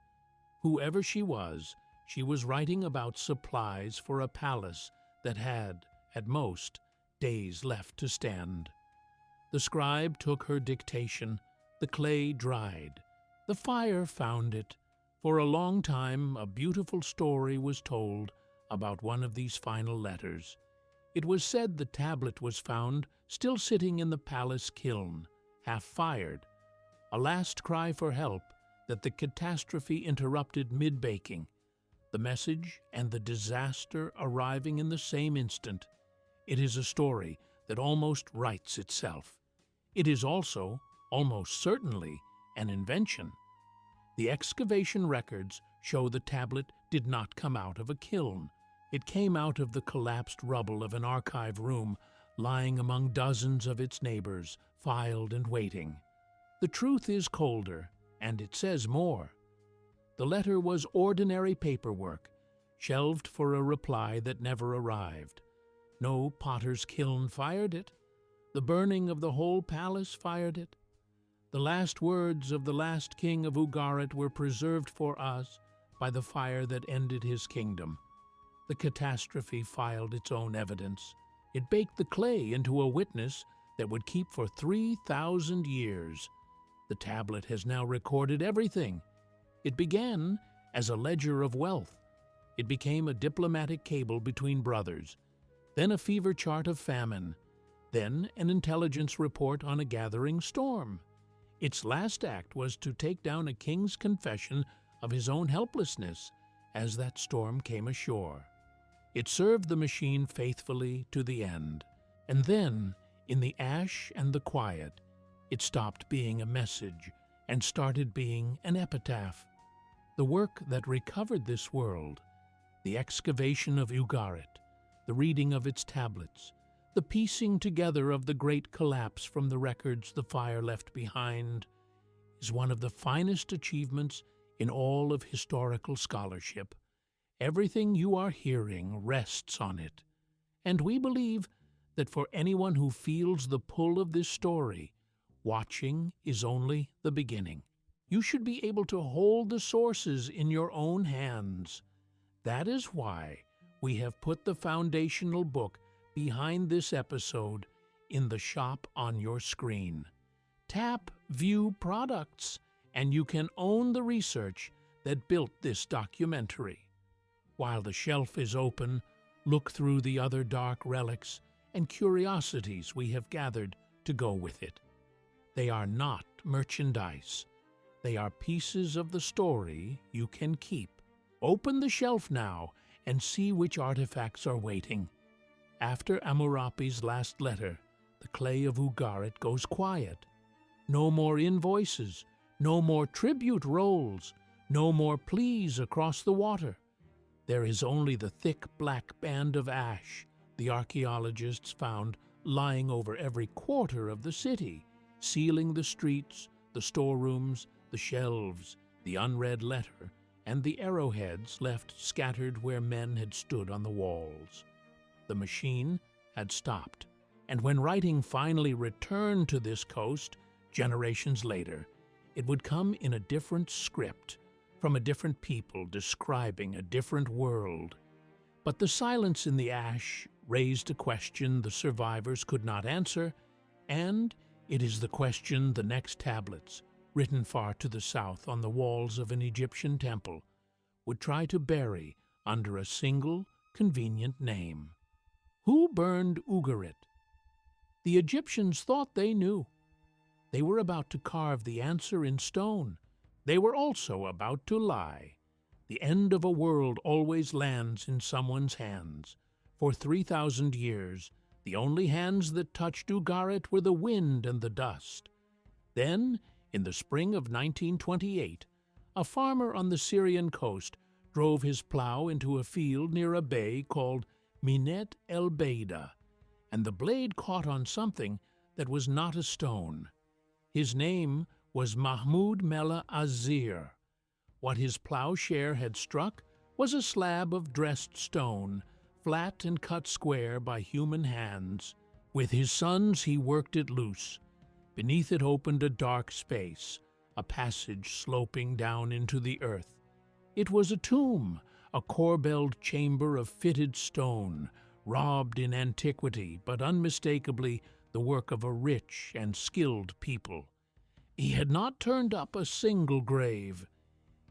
Whoever she was writing about supplies for a palace that had, at most, days left to stand. The scribe took her dictation, the clay dried, the fire found it. For a long time a beautiful story was told about one of these final letters. It was said the tablet was found still sitting in the palace kiln, half fired, a last cry for help that the catastrophe interrupted mid-baking, the message and the disaster arriving in the same instant. It is a story that almost writes itself. It is also, almost certainly, an invention. The excavation records show the tablet did not come out of a kiln. It came out of the collapsed rubble of an archive room lying among dozens of its neighbors, filed and waiting. The truth is colder, and it says more. The letter was ordinary paperwork, shelved for a reply that never arrived. No potter's kiln fired it. The burning of the whole palace fired it. The last words of the last king of Ugarit were preserved for us by the fire that ended his kingdom. The catastrophe filed its own evidence. It baked the clay into a witness that would keep for 3,000 years. The tablet has now recorded everything. It began as a ledger of wealth. It became a diplomatic cable between brothers, then a fever chart of famine, then an intelligence report on a gathering storm. Its last act was to take down a king's confession of his own helplessness as that storm came ashore. It served the machine faithfully to the end. And then, in the ash and the quiet, it stopped being a message and started being an epitaph. The work that recovered this world, the excavation of Ugarit, the reading of its tablets, the piecing together of the great collapse from the records the fire left behind, is one of the finest achievements in all of historical scholarship. Everything you are hearing rests on it, and we believe that for anyone who feels the pull of this story, watching is only the beginning. You should be able to hold the sources in your own hands. That is why we have put the foundational book behind this episode in the shop on your screen. Tap View Products, and you can own the research that built this documentary. While the shelf is open, look through the other dark relics and curiosities we have gathered to go with it. They are not merchandise. They are pieces of the story you can keep. Open the shelf now and see which artifacts are waiting. After Ammurapi's last letter, the clay of Ugarit goes quiet. No more invoices, no more tribute rolls, no more pleas across the water. There is only the thick black band of ash the archaeologists found lying over every quarter of the city, sealing the streets, the storerooms, the shelves, the unread letter, and the arrowheads left scattered where men had stood on the walls. The machine had stopped, and when writing finally returned to this coast, generations later, it would come in a different script, from a different people describing a different world. But the silence in the ash raised a question the survivors could not answer, and it is the question the next tablets, written far to the south on the walls of an Egyptian temple, would try to bury under a single, convenient name. Who burned Ugarit? The Egyptians thought they knew. They were about to carve the answer in stone. They were also about to lie. The end of a world always lands in someone's hands. For 3,000 years, the only hands that touched Ugarit were the wind and the dust. Then, in the spring of 1928, a farmer on the Syrian coast drove his plow into a field near a bay called Medinet Habu, and the blade caught on something that was not a stone. His name was Mahmoud Mellah Azir. What his plowshare had struck was a slab of dressed stone, flat and cut square by human hands. With his sons he worked it loose. Beneath it opened a dark space, a passage sloping down into the earth. It was a tomb, a corbelled chamber of fitted stone, robbed in antiquity, but unmistakably the work of a rich and skilled people. He had not turned up a single grave.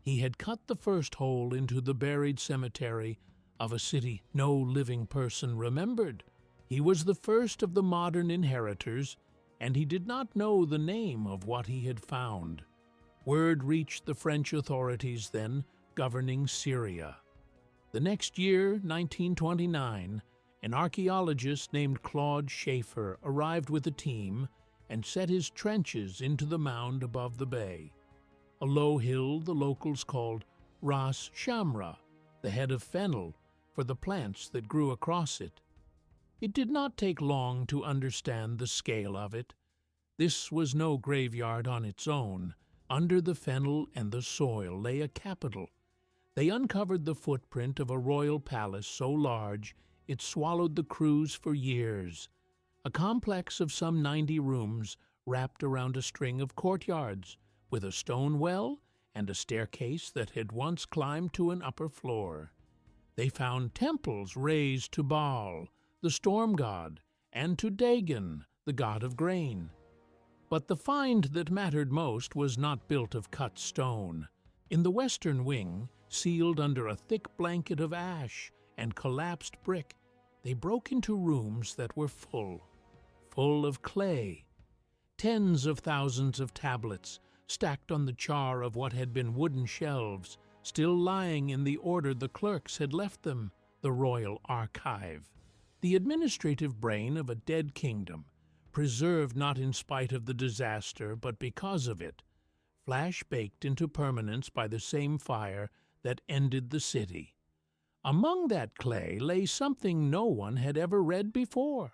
He had cut the first hole into the buried cemetery of a city no living person remembered. He was the first of the modern inheritors, and he did not know the name of what he had found. Word reached the French authorities then governing Syria. The next year, 1929, an archaeologist named Claude Schaeffer arrived with a team and set his trenches into the mound above the bay, a low hill the locals called Ras Shamra, the head of fennel, for the plants that grew across it. It did not take long to understand the scale of it. This was no graveyard on its own. Under the fennel and the soil lay a capital. They uncovered the footprint of a royal palace so large it swallowed the crews for years, a complex of some 90 rooms wrapped around a string of courtyards, with a stone well and a staircase that had once climbed to an upper floor. They found temples raised to Baal, the storm god, and to Dagon, the god of grain. But the find that mattered most was not built of cut stone. In the western wing, sealed under a thick blanket of ash and collapsed brick, they broke into rooms that were full of clay. Tens of thousands of tablets, stacked on the char of what had been wooden shelves, still lying in the order the clerks had left them, the royal archive, the administrative brain of a dead kingdom, preserved not in spite of the disaster but because of it, flash-baked into permanence by the same fire that ended the city. Among that clay lay something no one had ever read before.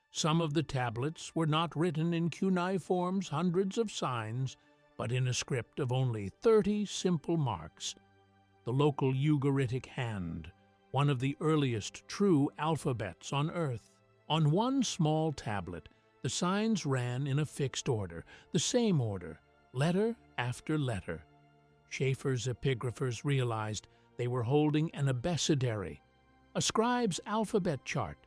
Some of the tablets were not written in cuneiform's hundreds of signs, but in a script of only 30 simple marks. The local Ugaritic hand, one of the earliest true alphabets on Earth. On one small tablet, the signs ran in a fixed order, the same order, letter after letter. Schaeffer's epigraphers realized they were holding an abecedary, a scribe's alphabet chart,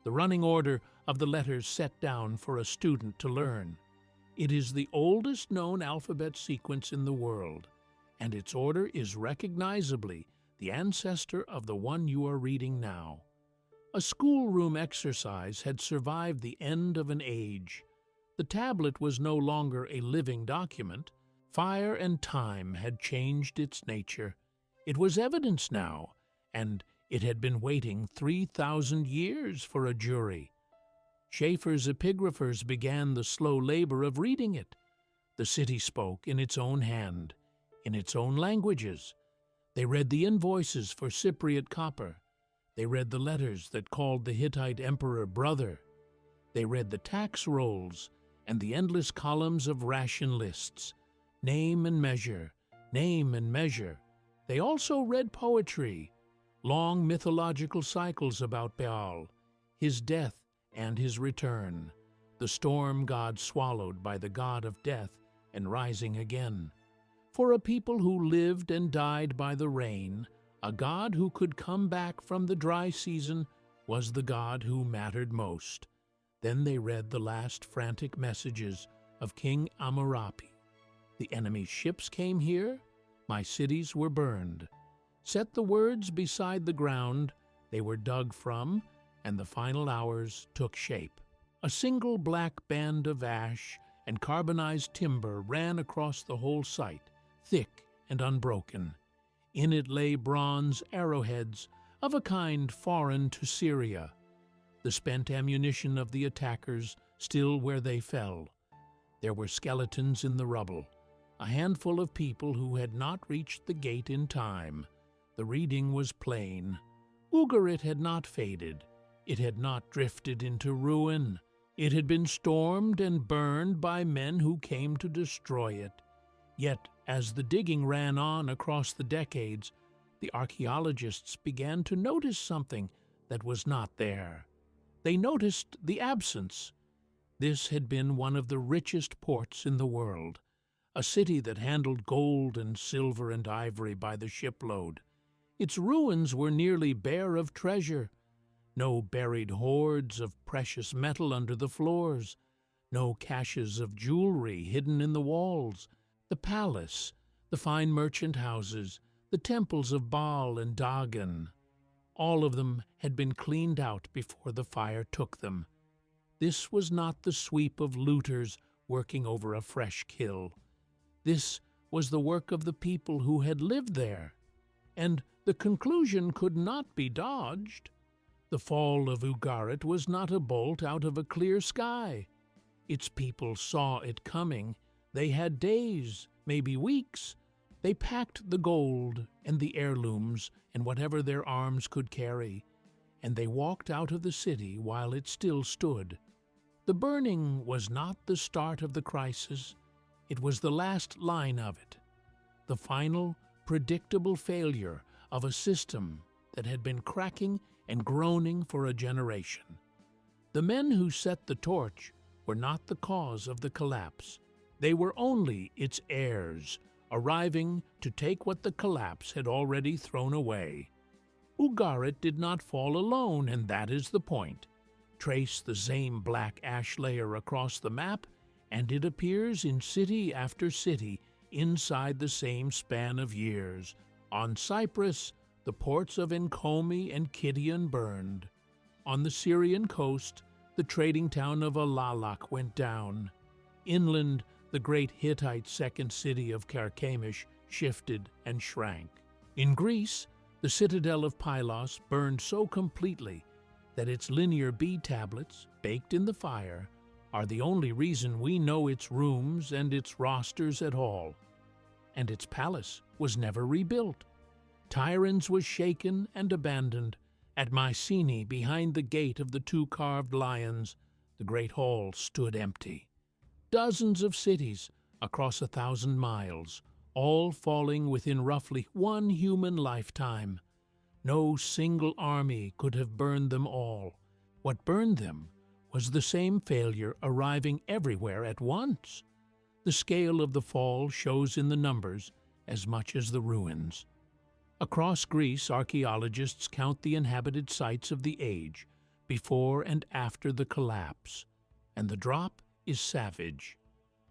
the running order of the letters set down for a student to learn. It is the oldest known alphabet sequence in the world, and its order is recognizably the ancestor of the one you are reading now. A schoolroom exercise had survived the end of an age. The tablet was no longer a living document. Fire and time had changed its nature. It was evidence now, and it had been waiting 3,000 years for a jury. Schaeffer's epigraphers began the slow labor of reading it. The city spoke in its own hand, in its own languages. They read the invoices for Cypriot copper. They read the letters that called the Hittite emperor brother. They read the tax rolls and the endless columns of ration lists. Name and measure, name and measure. They also read poetry, long mythological cycles about Baal, his death and his return, the storm god swallowed by the god of death and rising again. For a people who lived and died by the rain, a god who could come back from the dry season was the god who mattered most. Then they read the last frantic messages of King Ammurapi. The enemy's ships came here, my cities were burned. Set the words beside the ground they were dug from, and the final hours took shape. A single black band of ash and carbonized timber ran across the whole site, thick and unbroken. In it lay bronze arrowheads of a kind foreign to Syria, the spent ammunition of the attackers still where they fell. There were skeletons in the rubble, a handful of people who had not reached the gate in time. The reading was plain. Ugarit had not faded. It had not drifted into ruin. It had been stormed and burned by men who came to destroy it. Yet, as the digging ran on across the decades, the archaeologists began to notice something that was not there. They noticed the absence. This had been one of the richest ports in the world, a city that handled gold and silver and ivory by the shipload. Its ruins were nearly bare of treasure. No buried hoards of precious metal under the floors, no caches of jewelry hidden in the walls. The palace, the fine merchant houses, the temples of Baal and Dagon, all of them had been cleaned out before the fire took them. This was not the sweep of looters working over a fresh kill. This was the work of the people who had lived there, and the conclusion could not be dodged. The fall of Ugarit was not a bolt out of a clear sky. Its people saw it coming. They had days, maybe weeks. They packed the gold and the heirlooms and whatever their arms could carry, and they walked out of the city while it still stood. The burning was not the start of the crisis. It was the last line of it, the final, predictable failure of a system that had been cracking and groaning for a generation. The men who set the torch were not the cause of the collapse. They were only its heirs, arriving to take what the collapse had already thrown away. Ugarit did not fall alone, and that is the point. Trace the same black ash layer across the map, and it appears in city after city inside the same span of years. On Cyprus, the ports of Enkomi and Kidion burned. On the Syrian coast, the trading town of Alalak went down. Inland, the great Hittite second city of Carchemish shifted and shrank. In Greece, The citadel of Pylos burned so completely that its linear bead tablets, baked in the fire, are the only reason we know its rooms and its rosters at all. And its palace was never rebuilt. Tyrans was shaken and abandoned. At Mycenae, behind the gate of the two carved lions, the great hall stood empty. Dozens of cities across 1,000 miles, all falling within roughly one human lifetime. No single army could have burned them all. What burned them was the same failure arriving everywhere at once. The scale of the fall shows in the numbers as much as the ruins. Across Greece, archaeologists count the inhabited sites of the age, before and after the collapse, and the drop is savage.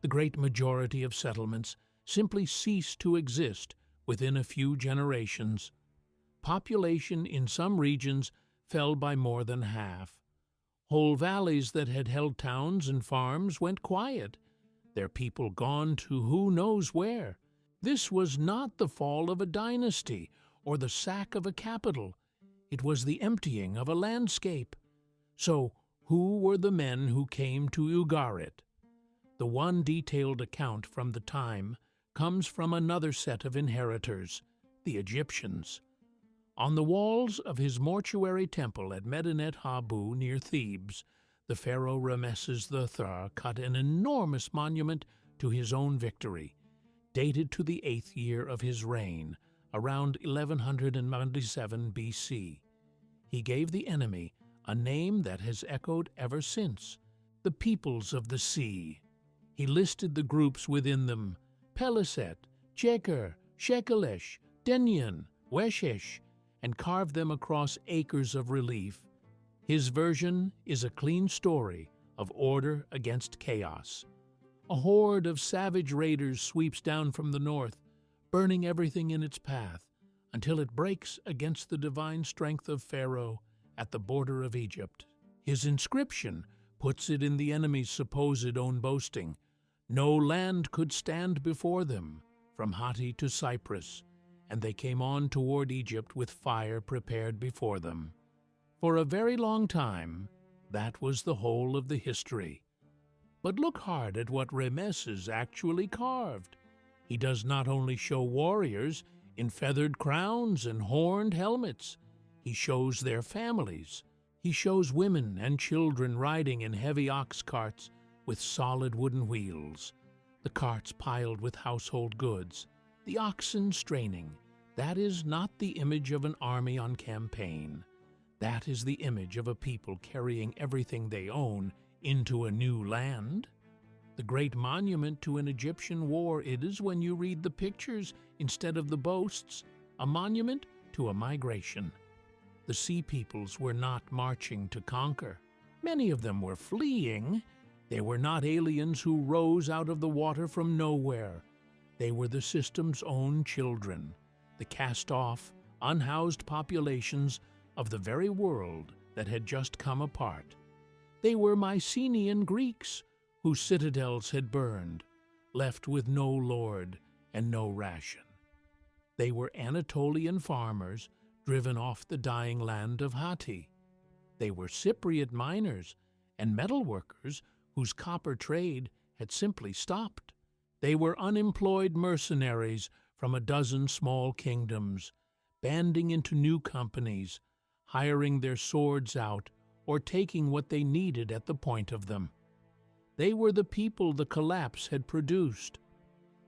The great majority of settlements simply cease to exist within a few generations. Population in some regions fell by more than half. Whole valleys that had held towns and farms went quiet, their people gone to who knows where. This was not the fall of a dynasty or the sack of a capital. It was the emptying of a landscape. So, who were the men who came to Ugarit? The one detailed account from the time comes from another set of inheritors, the Egyptians. On the walls of his mortuary temple at Medinet Habu near Thebes, the pharaoh Ramesses III cut an enormous monument to his own victory, dated to the 8th year of his reign, around 1197 BC. He gave the enemy a name that has echoed ever since, the peoples of the sea. He listed the groups within them: Peliset, Cheker, Shekelesh, Denyan, Weshesh, and carved them across acres of relief. His version is a clean story of order against chaos. A horde of savage raiders sweeps down from the north, burning everything in its path, until it breaks against the divine strength of Pharaoh at the border of Egypt. His inscription puts it in the enemy's supposed own boasting. No land could stand before them, from Hittite to Cyprus, and they came on toward Egypt with fire prepared before them. For a very long time, that was the whole of the history. But look hard at what Ramesses actually carved. He does not only show warriors in feathered crowns and horned helmets. He shows their families. He shows women and children riding in heavy ox carts with solid wooden wheels, the carts piled with household goods, the oxen straining. That is not the image of an army on campaign. That is the image of a people carrying everything they own into a new land. The great monument to an Egyptian war it is when you read the pictures instead of the boasts, a monument to a migration. The sea peoples were not marching to conquer. Many of them were fleeing. They were not aliens who rose out of the water from nowhere. They were the system's own children, the cast-off, unhoused populations of the very world that had just come apart. They were Mycenaean Greeks whose citadels had burned, left with no lord and no ration. They were Anatolian farmers driven off the dying land of Hatti. They were Cypriot miners and metal workers whose copper trade had simply stopped. They were unemployed mercenaries from a dozen small kingdoms, banding into new companies, hiring their swords out or taking what they needed at the point of them. They were the people the collapse had produced.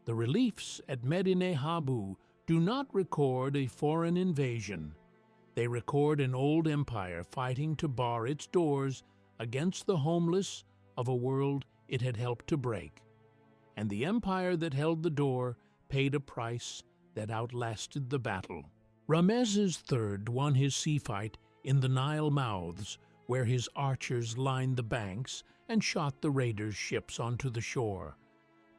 The reliefs at Medinet Habu do not record a foreign invasion. They record an old empire fighting to bar its doors against the homeless of a world it had helped to break. And the empire that held the door paid a price that outlasted the battle. Ramesses III won his sea fight in the Nile mouths, where his archers lined the banks and shot the raiders' ships onto the shore.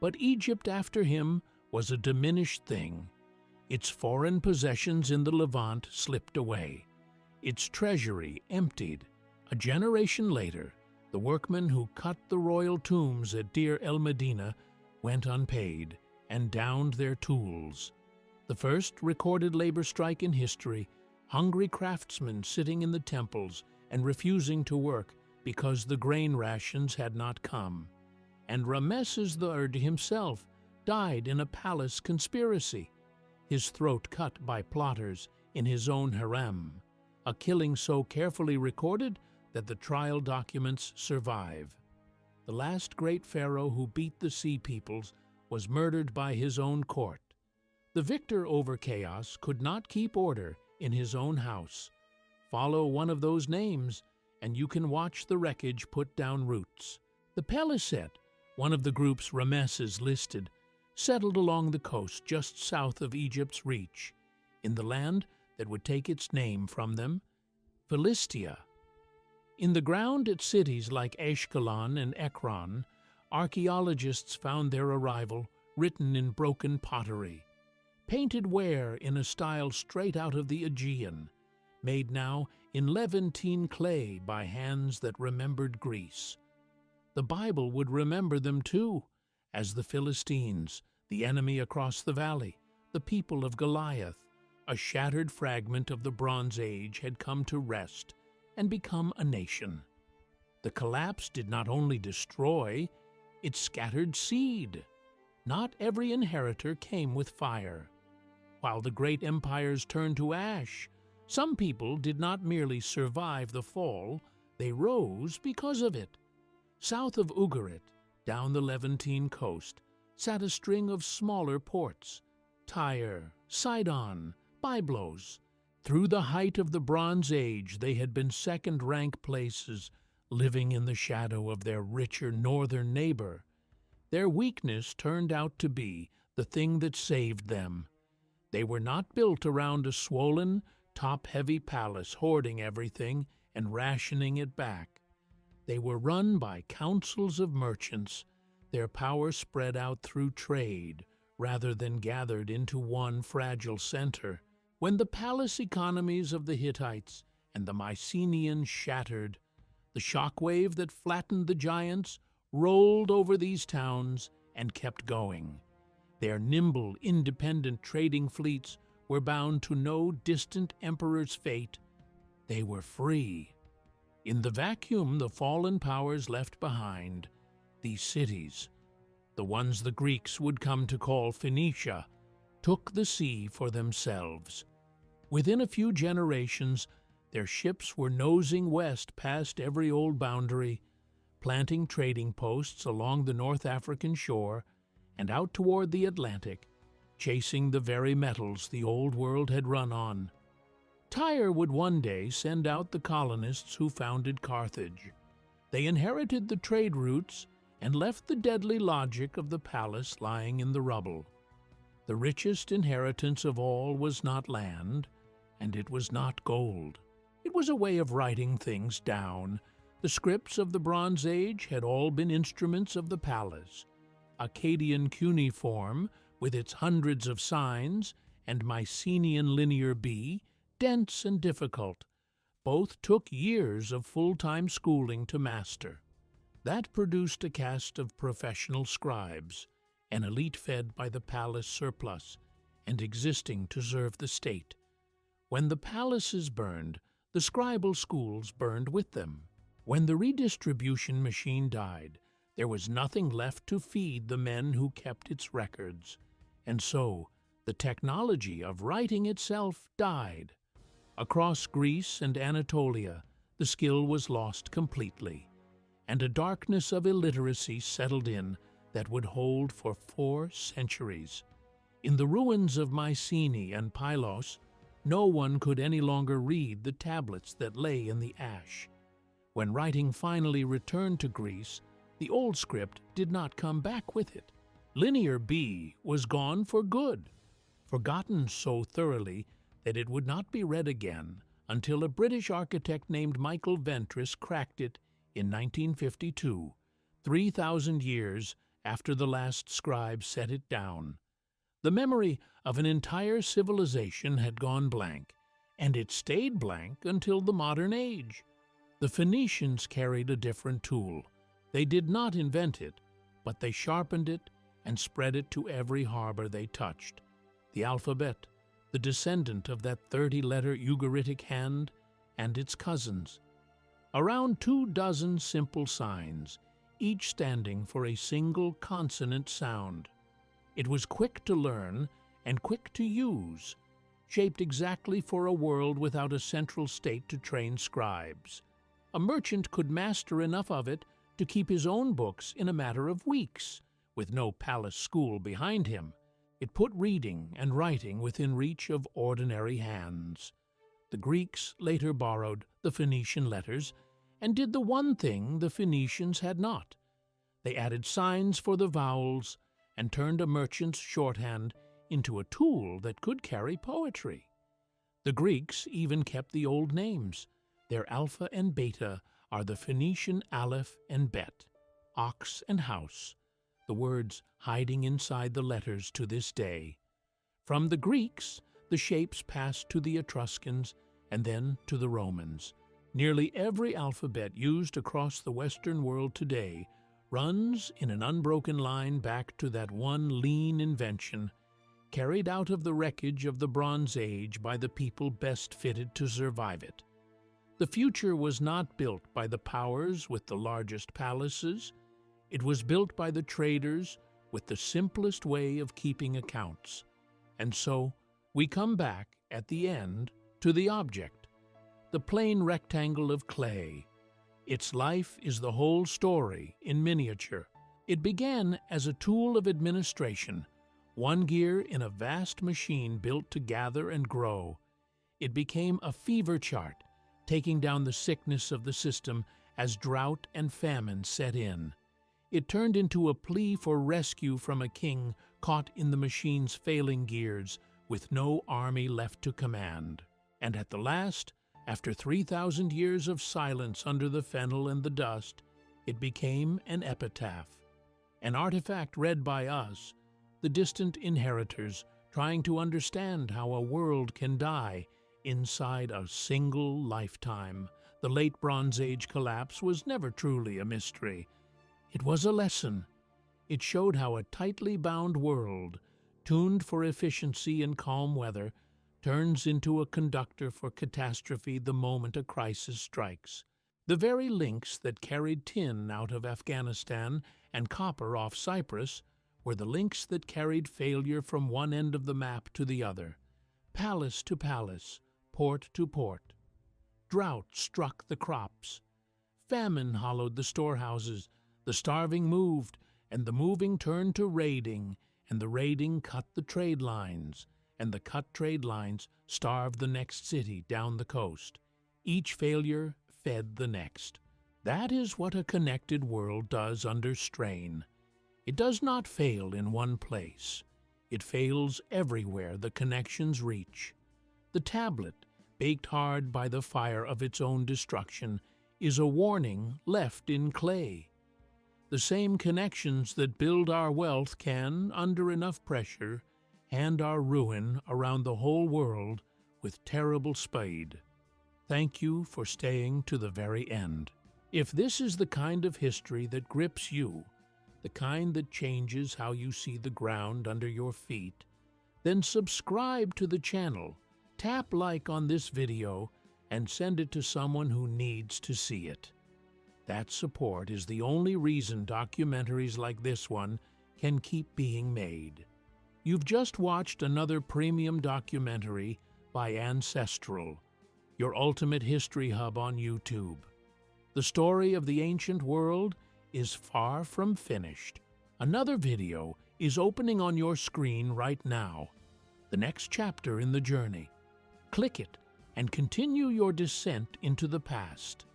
But Egypt after him was a diminished thing. Its foreign possessions in the Levant slipped away. Its treasury emptied. A generation later, the workmen who cut the royal tombs at Deir el Medina went unpaid and downed their tools. The first recorded labor strike in history, hungry craftsmen sitting in the temples and refusing to work because the grain rations had not come. And Ramesses III himself died in a palace conspiracy, his throat cut by plotters in his own harem, a killing so carefully recorded that the trial documents survive. The last great pharaoh who beat the sea peoples was murdered by his own court. The victor over chaos could not keep order in his own house. Follow one of those names, and you can watch the wreckage put down roots. The Peliset, one of the groups Ramesses listed, settled along the coast just south of Egypt's reach, in the land that would take its name from them, Philistia. In the ground at cities like Ashkelon and Ekron, archaeologists found their arrival written in broken pottery, painted ware in a style straight out of the Aegean, made now in Levantine clay by hands that remembered Greece. The Bible would remember them too, as the Philistines, the enemy across the valley, the people of Goliath. A shattered fragment of the Bronze Age had come to rest and become a nation. The collapse did not only destroy, it scattered seed. Not every inheritor came with fire. While the great empires turned to ash, some people did not merely survive the fall, they rose because of it. South of Ugarit, down the Levantine coast, sat a string of smaller ports, Tyre, Sidon, Byblos. Through the height of the Bronze Age, they had been second-rank places, living in the shadow of their richer northern neighbor. Their weakness turned out to be the thing that saved them. They were not built around a swollen, top-heavy palace hoarding everything and rationing it back. They were run by councils of merchants, their power spread out through trade rather than gathered into one fragile center. When the palace economies of the Hittites and the Mycenaean shattered, the shockwave that flattened the giants rolled over these towns and kept going. Their nimble, independent trading fleets were bound to no distant emperor's fate. They were free. In the vacuum the fallen powers left behind, these cities, the ones the Greeks would come to call Phoenicia, took the sea for themselves. Within a few generations, their ships were nosing west past every old boundary, planting trading posts along the North African shore and out toward the Atlantic, chasing the very metals the old world had run on. Tyre would one day send out the colonists who founded Carthage. They inherited the trade routes and left the deadly logic of the palace lying in the rubble. The richest inheritance of all was not land, and it was not gold. It was a way of writing things down. The scripts of the Bronze Age had all been instruments of the palace. Akkadian cuneiform, with its hundreds of signs, and Mycenaean linear B, dense and difficult. Both took years of full-time schooling to master. That produced a caste of professional scribes, an elite fed by the palace surplus and existing to serve the state. When the palaces burned, the scribal schools burned with them. When the redistribution machine died, there was nothing left to feed the men who kept its records, and so the technology of writing itself died. Across Greece and Anatolia, the skill was lost completely, and a darkness of illiteracy settled in that would hold for 4 centuries. In the ruins of Mycenae and Pylos, no one could any longer read the tablets that lay in the ash. When writing finally returned to Greece, the old script did not come back with it. Linear B was gone for good, forgotten so thoroughly that it would not be read again until a British architect named Michael Ventris cracked it in 1952, 3,000 years after the last scribe set it down. The memory of an entire civilization had gone blank, and it stayed blank until the modern age. The Phoenicians carried a different tool. They did not invent it, but they sharpened it and spread it to every harbor they touched. the alphabet, the descendant of that 30-letter Ugaritic hand, and its cousins. Around 24 simple signs, each standing for a single consonant sound. It was quick to learn and quick to use, shaped exactly for a world without a central state to train scribes. A merchant could master enough of it to keep his own books in a matter of weeks, with no palace school behind him. It put reading and writing within reach of ordinary hands. The Greeks later borrowed the Phoenician letters and did the one thing the Phoenicians had not. They added signs for the vowels and turned a merchant's shorthand into a tool that could carry poetry. The Greeks even kept the old names. Their alpha and beta are the Phoenician aleph and bet, ox and house, the words hiding inside the letters to this day. From the Greeks, the shapes passed to the Etruscans and then to the Romans. Nearly every alphabet used across the Western world today runs in an unbroken line back to that one lean invention, carried out of the wreckage of the Bronze Age by the people best fitted to survive it. The future was not built by the powers with the largest palaces. It was built by the traders with the simplest way of keeping accounts. And so we come back, at the end, to the object, the plain rectangle of clay. Its life is the whole story in miniature. It began as a tool of administration, one gear in a vast machine built to gather and grow. It became a fever chart, taking down the sickness of the system as drought and famine set in. It turned into a plea for rescue from a king caught in the machine's failing gears, with no army left to command. And at the last, after 3,000 years of silence under the fennel and the dust, it became an epitaph, an artifact read by us, the distant inheritors, trying to understand how a world can die inside a single lifetime. The late Bronze Age collapse was never truly a mystery. It was a lesson. It showed how a tightly bound world, tuned for efficiency in calm weather, turns into a conductor for catastrophe the moment a crisis strikes. The very links that carried tin out of Afghanistan and copper off Cyprus were the links that carried failure from one end of the map to the other, palace to palace, port to port. Drought struck the crops. Famine hollowed the storehouses. The starving moved, and the moving turned to raiding, and the raiding cut the trade lines, and the cut trade lines starved the next city down the coast. Each failure fed the next. That is what a connected world does under strain. It does not fail in one place. It fails everywhere the connections reach. The tablet, baked hard by the fire of its own destruction, is a warning left in clay. The same connections that build our wealth can, under enough pressure, hand our ruin around the whole world with terrible speed. Thank you for staying to the very end. If this is the kind of history that grips you, the kind that changes how you see the ground under your feet, then subscribe to the channel, tap like on this video, and send it to someone who needs to see it. That support is the only reason documentaries like this one can keep being made. You've just watched another premium documentary by Ancestral, your ultimate history hub on YouTube. The story of the ancient world is far from finished. Another video is opening on your screen right now, the next chapter in the journey. Click it and continue your descent into the past.